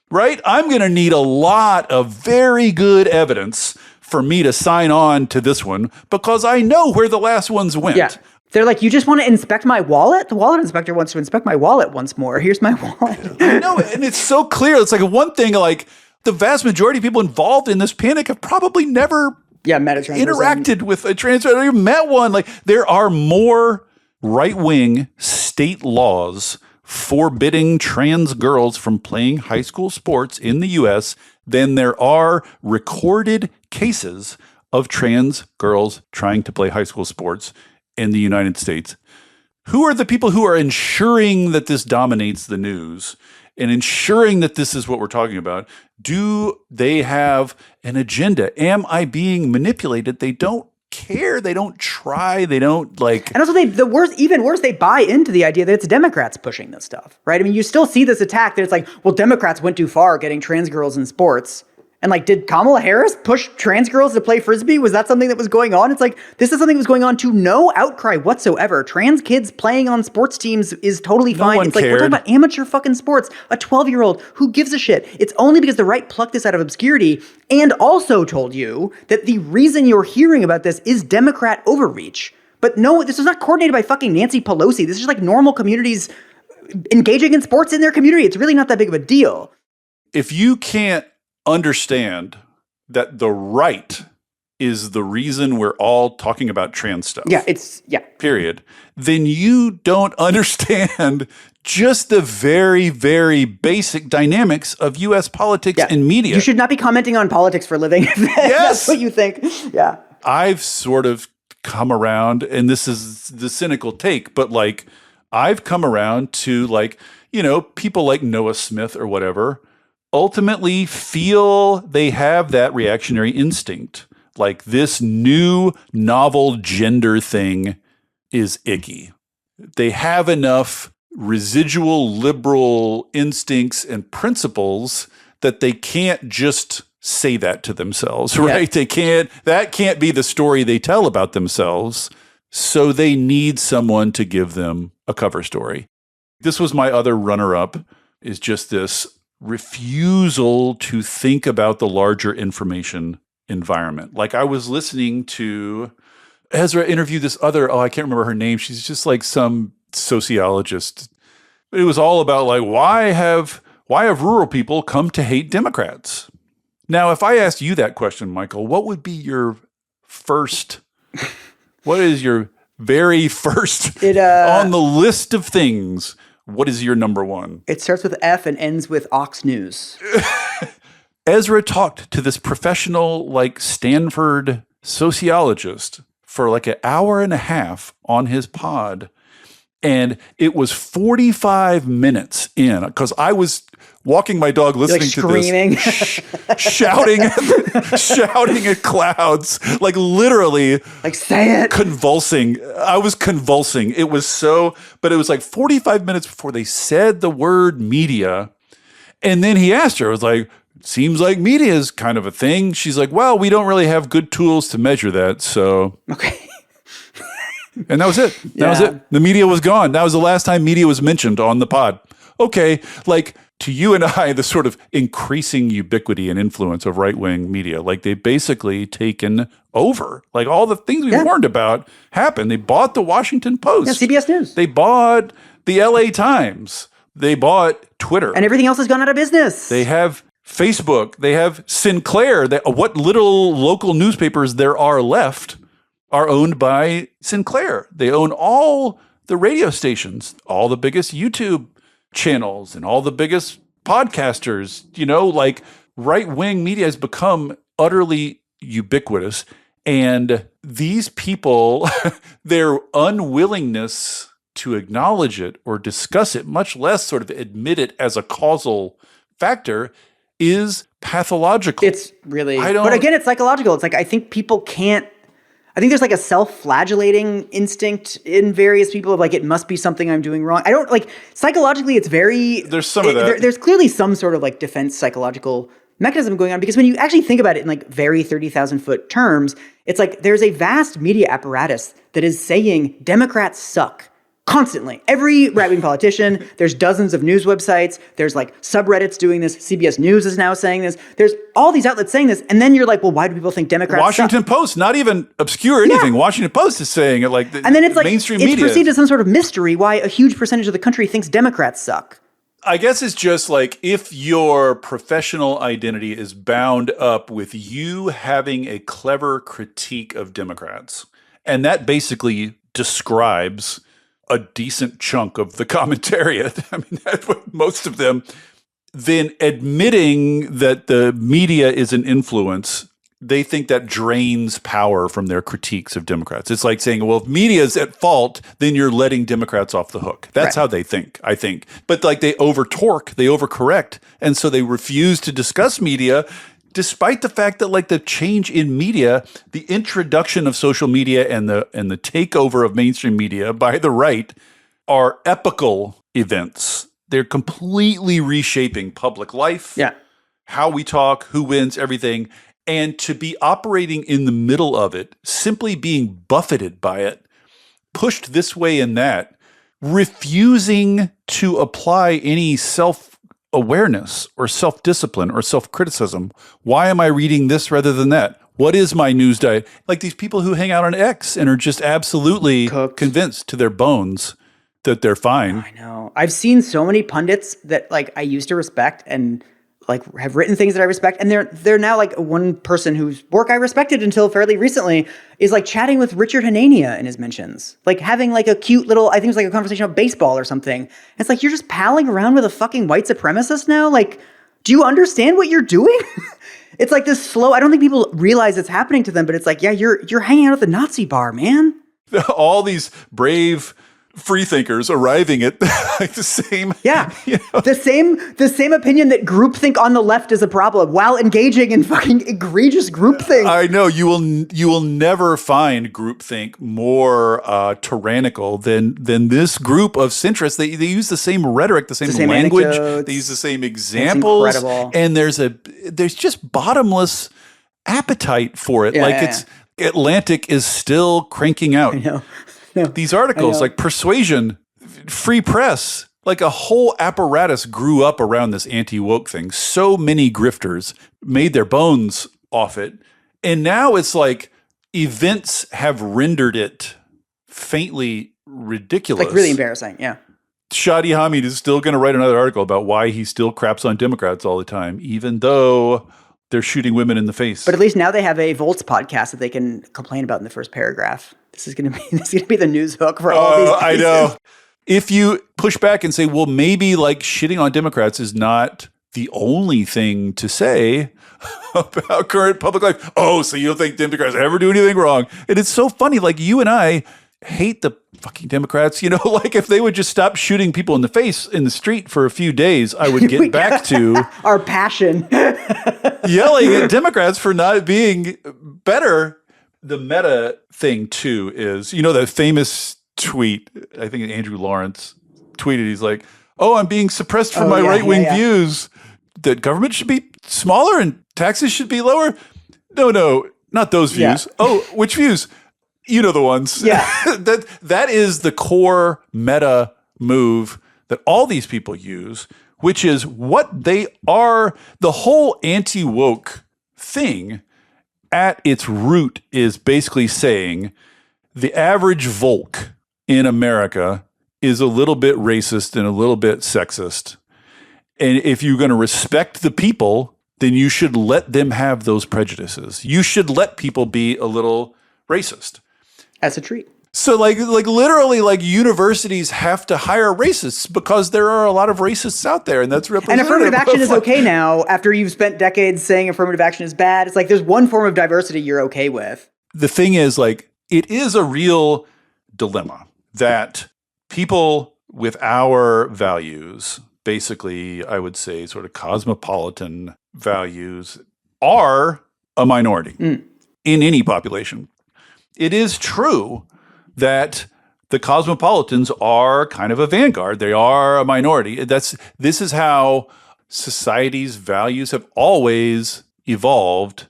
Right? I'm going to need a lot of very good evidence for me to sign on to this one because I know where the last ones went. Yeah. They're like, you just want to inspect my wallet? The wallet inspector wants to inspect my wallet once more. Here's my wallet. I know. And it's so clear. It's like one thing, like the vast majority of people involved in this panic have probably never met a trans interacted with a trans person or even met one. Like, there are more right-wing state laws forbidding trans girls from playing high school sports in the U.S. than there are recorded cases of trans girls trying to play high school sports in the United States. Who are the people who are ensuring that this dominates the news and ensuring that this is what we're talking about? Do they have an agenda? Am I being manipulated? They don't care. They don't try. They don't like. And also, even worse, they buy into the idea that it's Democrats pushing this stuff, right? I mean, you still see this attack that it's like, well, Democrats went too far getting trans girls in sports. And like, did Kamala Harris push trans girls to play Frisbee? Was that something that was going on? It's like, this is something that was going on to no outcry whatsoever. Trans kids playing on sports teams is totally fine. It's like, we're talking about amateur fucking sports. A 12-year-old, who gives a shit? It's only because the right plucked this out of obscurity and also told you that the reason you're hearing about this is Democrat overreach. But no, this was not coordinated by fucking Nancy Pelosi. This is just like normal communities engaging in sports in their community. It's really not that big of a deal. If you can't understand that the right is the reason we're all talking about trans stuff. Period. Then you don't understand just the very, very basic dynamics of U.S. politics and media. You should not be commenting on politics for a living if that's what you think. Yeah. I've sort of come around, and this is the cynical take, but like, I've come around to like, people like Noah Smith or whatever ultimately feel they have that reactionary instinct. Like, this new novel gender thing is icky. They have enough residual liberal instincts and principles that they can't just say that to themselves, right? That can't be the story they tell about themselves. So they need someone to give them a cover story. This was my other runner-up, is just this refusal to think about the larger information environment. Like, I was listening to Ezra interview this other, I can't remember her name. She's just like some sociologist. It was all about like, why have rural people come to hate Democrats? Now, if I asked you that question, Michael, what would be your first, what is your very first on the list of things? What is your number one? It starts with F and ends with Ox News. Ezra talked to this professional, like Stanford sociologist for like an hour and a half on his pod. And it was 45 minutes in, because I was walking my dog listening to this, shouting at clouds, like literally, like say it, convulsing. I was convulsing. It was so, but it was like 45 minutes before they said the word media. And then he asked her, I was like, seems like media is kind of a thing. She's like, well, we don't really have good tools to measure that. So, okay. And that was it. That was it. The media was gone. That was the last time media was mentioned on the pod. Okay. Like to you and I, the sort of increasing ubiquity and influence of right-wing media, like they've basically taken over. Like all the things we warned about happened. They bought the Washington Post. Yeah, CBS News. They bought the LA Times. They bought Twitter. And everything else has gone out of business. They have Facebook. They have Sinclair. What little local newspapers there are left are owned by Sinclair. They own all the radio stations, all the biggest YouTube channels, and all the biggest podcasters. You know, like right-wing media has become utterly ubiquitous. And these people, their unwillingness to acknowledge it or discuss it, much less sort of admit it as a causal factor, is pathological. It's really, but again, it's psychological. It's like, I think people can't, I think there's like a self-flagellating instinct in various people of like, it must be something I'm doing wrong. I don't like, psychologically, it's very, there's some of that. There's clearly some sort of like defense psychological mechanism going on, because when you actually think about it in like very 30,000 foot terms, it's like there's a vast media apparatus that is saying Democrats suck. Constantly. Every right-wing politician, there's dozens of news websites, there's like subreddits doing this, CBS News is now saying this, there's all these outlets saying this, and then you're like, well, why do people think Democrats Washington suck? Post, not even obscure anything. Yeah. Washington Post is saying it like and then it's like, mainstream it's media. perceived as some sort of mystery why a huge percentage of the country thinks Democrats suck. I guess it's just like if your professional identity is bound up with you having a clever critique of Democrats, and that basically describes a decent chunk of the commentariat, I mean, that's what most of them, then admitting that the media is an influence, they think that drains power from their critiques of Democrats. It's like saying, well, if media is at fault, then you're letting Democrats off the hook. That's how they think, I think. But like they over-torque, they overcorrect, and so they refuse to discuss media, despite the fact that like the change in media, the introduction of social media and the takeover of mainstream media by the right are epochal events. They're completely reshaping public life, how we talk, who wins, everything. And to be operating in the middle of it, simply being buffeted by it, pushed this way and that, refusing to apply any self-awareness or self-discipline or self-criticism. Why am I reading this rather than that? What is my news diet? Like these people who hang out on X and are just absolutely convinced to their bones that they're fine. I know. I've seen so many pundits that like I used to respect and like have written things that I respect, and they're now like one person whose work I respected until fairly recently is like chatting with Richard Hanania in his mentions, like having like a cute little, I think it was like a conversation about baseball or something. And it's like, you're just palling around with a fucking white supremacist now? Like, do you understand what you're doing? It's like this slow, I don't think people realize it's happening to them, but it's like, yeah, you're hanging out at the Nazi bar, man. All these brave free thinkers arriving at like the same, the same opinion that groupthink on the left is a problem while engaging in fucking egregious groupthink. I know you will never find groupthink more tyrannical than this group of centrists. They use the same rhetoric, the same language, anecdotes. They use the same examples, and there's just bottomless appetite for it. It's Atlantic is still cranking out. I know. These articles like Persuasion, Free Press, like a whole apparatus grew up around this anti-woke thing. So many grifters made their bones off it. And now it's like events have rendered it faintly ridiculous. Like really embarrassing, yeah. Shadi Hamid is still going to write another article about why he still craps on Democrats all the time, even though they're shooting women in the face. But at least now they have a Volts podcast that they can complain about in the first paragraph. This is going to be the news hook for all these pieces. I know. If you push back and say, well, maybe like shitting on Democrats is not the only thing to say about current public life. Oh, so you don't think Democrats ever do anything wrong? And it's so funny. Like you and I hate the fucking Democrats. You know, like if they would just stop shooting people in the face in the street for a few days, I would get back to our passion. Yelling at Democrats for not being better. The meta thing too is, you know, that famous tweet, I think Andrew Lawrence tweeted, he's like, oh, I'm being suppressed for my right-wing views, that government should be smaller and taxes should be lower. No, not those views. Oh, which views? You know the ones. Yeah. that is the core meta move that all these people use, which is what they are. The whole anti-woke thing at its root is basically saying the average Volk in America is a little bit racist and a little bit sexist. And if you're going to respect the people, then you should let them have those prejudices. You should let people be a little racist. As a treat. So like literally like universities have to hire racists because there are a lot of racists out there, and that's representative. And affirmative action is okay now after you've spent decades saying affirmative action is bad. It's like there's one form of diversity you're okay with. The thing is, like, it is a real dilemma that people with our values, basically, I would say sort of cosmopolitan values, are a minority in any population. It is true that the cosmopolitans are kind of a vanguard. They are a minority. This is how society's values have always evolved,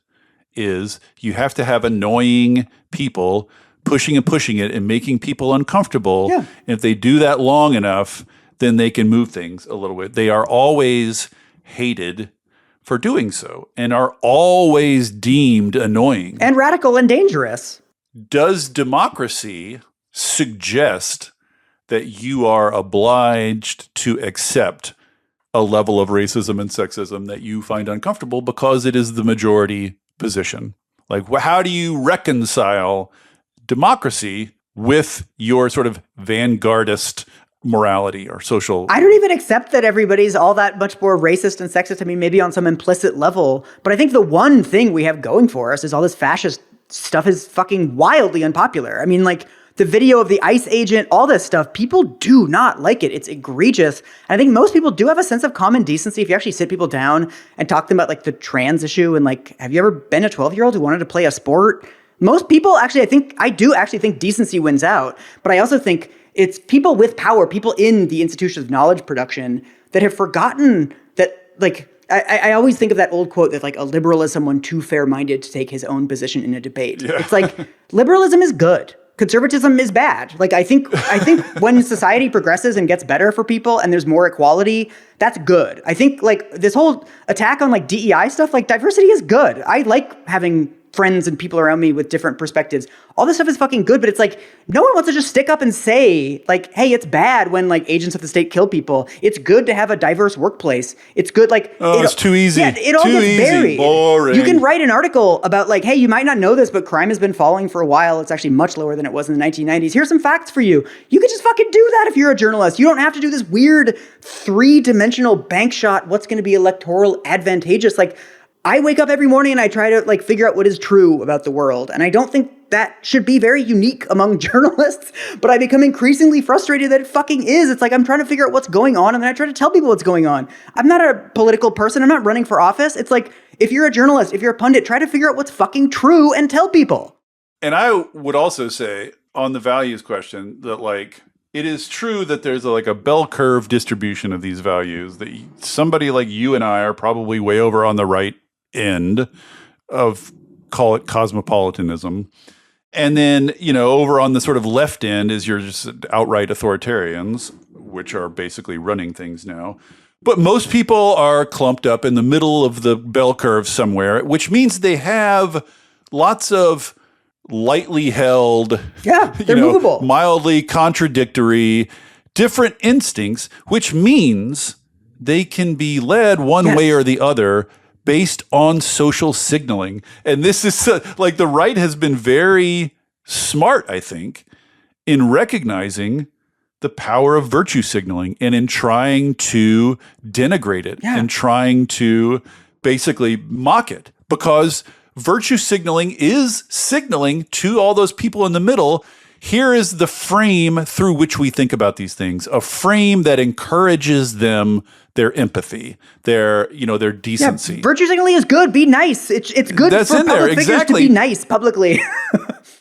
is you have to have annoying people pushing it and making people uncomfortable. Yeah. And if they do that long enough, then they can move things a little bit. They are always hated for doing so and are always deemed annoying. And radical and dangerous. Does democracy suggest that you are obliged to accept a level of racism and sexism that you find uncomfortable because it is the majority position? Like, how do you reconcile democracy with your sort of vanguardist morality or social? I don't even accept that everybody's all that much more racist and sexist. I mean, maybe on some implicit level, but I think the one thing we have going for us is all this fascist stuff is fucking wildly unpopular. I mean, like the video of the ICE agent, all this stuff, people do not like it. It's egregious. And I think most people do have a sense of common decency. If you actually sit people down and talk to them about like the trans issue and like, have you ever been a 12-year-old who wanted to play a sport? Most people actually, I do actually think decency wins out. But I also think it's people with power, people in the institutions of knowledge production that have forgotten that, like, I always think of that old quote that like a liberal is someone too fair-minded to take his own position in a debate. Yeah. It's like liberalism is good. Conservatism is bad. Like I think when society progresses and gets better for people and there's more equality, that's good. I think like this whole attack on like DEI stuff, like diversity is good. I like having friends and people around me with different perspectives. All this stuff is fucking good, but it's like no one wants to just stick up and say like, hey, it's bad when like agents of the state kill people. It's good to have a diverse workplace. It's good like it's too easy. Yeah, it all too gets easy. buried. Boring. You can write an article about like, hey, you might not know this, but crime has been falling for a while. It's actually much lower than it was in the 1990s. Here's some facts for you. You could just fucking do that if you're a journalist. You don't have to do this weird 3-dimensional bank shot. What's going to be electoral advantageous? Like I wake up every morning and I try to like figure out what is true about the world. And I don't think that should be very unique among journalists, but I become increasingly frustrated that it fucking is. It's like I'm trying to figure out what's going on and then I try to tell people what's going on. I'm not a political person. I'm not running for office. It's like if you're a journalist, if you're a pundit, try to figure out what's fucking true and tell people. And I would also say on the values question that like it is true that there's like a bell curve distribution of these values, that somebody like you and I are probably way over on the right end of, call it cosmopolitanism. And then, you know, over on the sort of left end is you're just outright authoritarians, which are basically running things now. But most people are clumped up in the middle of the bell curve somewhere, which means they have lots of lightly held, they're movable, mildly contradictory, different instincts, which means they can be led one way or the other based on social signaling. And this is like the right has been very smart, I think, in recognizing the power of virtue signaling and in trying to denigrate it and trying to basically mock it, because virtue signaling is signaling to all those people in the middle. Here is the frame through which we think about these things, a frame that encourages them, their empathy, their decency. Yeah, virtue signaling is good. Be nice. It's good for public figures to be nice publicly.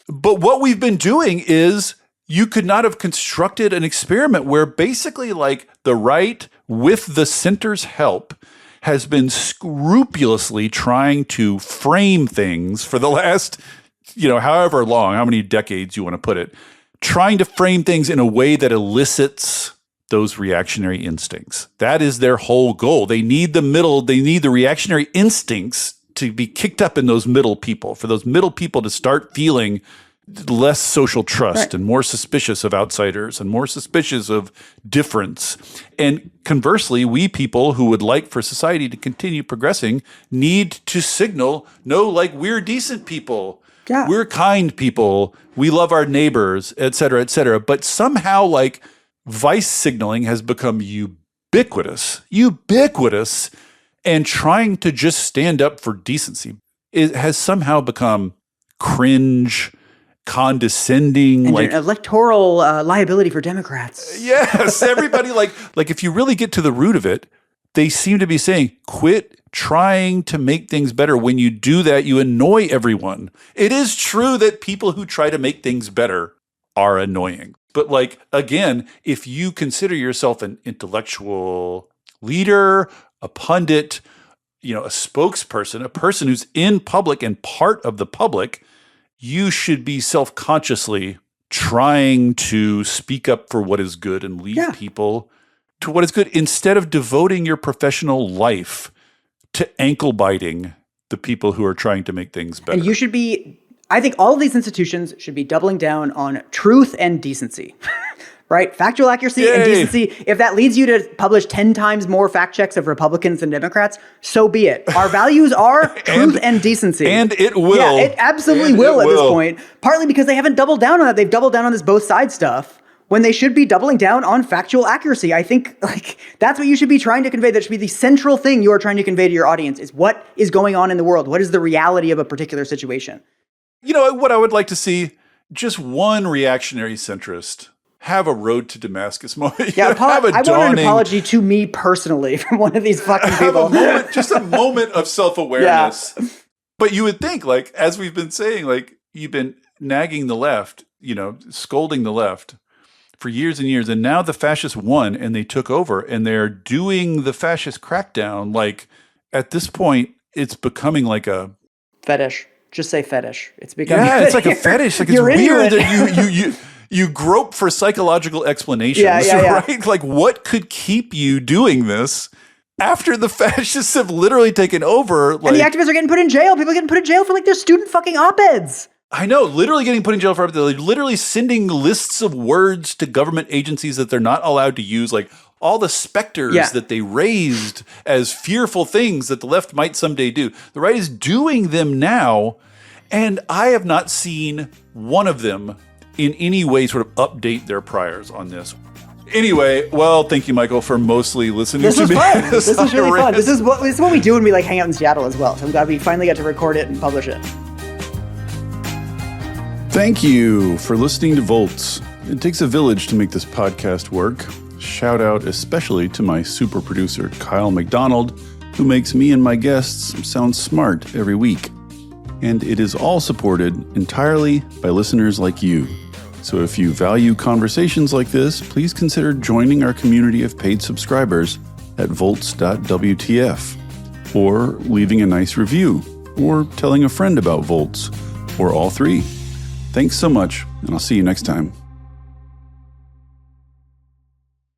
But what we've been doing is, you could not have constructed an experiment where basically like the right, with the center's help, has been scrupulously trying to frame things for the last, however long, how many decades you want to put it, trying to frame things in a way that elicits those reactionary instincts. That is their whole goal. They need the reactionary instincts to be kicked up in those middle people, for those middle people to start feeling less social trust and more suspicious of outsiders and more suspicious of difference. And conversely, we people who would like for society to continue progressing need to signal, no, like, we're decent people. Yeah. We're kind people. We love our neighbors, et cetera, et cetera. But somehow, like, vice signaling has become ubiquitous, and trying to just stand up for decency, it has somehow become cringe, condescending, and like an electoral liability for Democrats. Yes, everybody like if you really get to the root of it, they seem to be saying, quit trying to make things better. When you do that, you annoy everyone. It is true that people who try to make things better are annoying. But like, again, if you consider yourself an intellectual leader, a pundit, a spokesperson, a person who's in public and part of the public, you should be self-consciously trying to speak up for what is good and lead people to what is good, instead of devoting your professional life to ankle biting the people who are trying to make things better. And you should be, I think all of these institutions should be doubling down on truth and decency. Right? Factual accuracy and decency. If that leads you to publish 10 times more fact checks of Republicans and Democrats, so be it. Our values are truth and decency. And it will. Yeah, it absolutely will at this point. Partly because they haven't doubled down on that. They've doubled down on this both sides stuff when they should be doubling down on factual accuracy. I think that's what you should be trying to convey. That should be the central thing you are trying to convey to your audience, is what is going on in the world. What is the reality of a particular situation? What I would like to see, just one reactionary centrist have a road to Damascus moment. Yeah, I want an apology to me personally from one of these fucking people. Just a moment of self-awareness. Yeah. But you would think, like, as we've been saying, like, you've been nagging the left, scolding the left for years and years. And now the fascists won and they took over and they're doing the fascist crackdown. Like, at this point, it's becoming like a fetish. Just say fetish. It's becoming it's like a fetish. Like, it's weird that you grope for psychological explanations, right? Like, what could keep you doing this after the fascists have literally taken over? Like, and the activists are getting put in jail. People are getting put in jail for like their student fucking op-eds. I know, literally getting put in jail for, they're literally sending lists of words to government agencies that they're not allowed to use, like all the specters that they raised as fearful things that the left might someday do. The right is doing them now, and I have not seen one of them in any way sort of update their priors on this. Anyway, well, thank you, Michael, for mostly listening to me. This was really fun. This is what we do when we like hang out in Seattle as well. So I'm glad we finally got to record it and publish it. Thank you for listening to Volts. It takes a village to make this podcast work. Shout out especially to my super producer, Kyle McDonald, who makes me and my guests sound smart every week. And it is all supported entirely by listeners like you. So if you value conversations like this, please consider joining our community of paid subscribers at volts.wtf, or leaving a nice review, or telling a friend about Volts, or all three. Thanks so much, and I'll see you next time.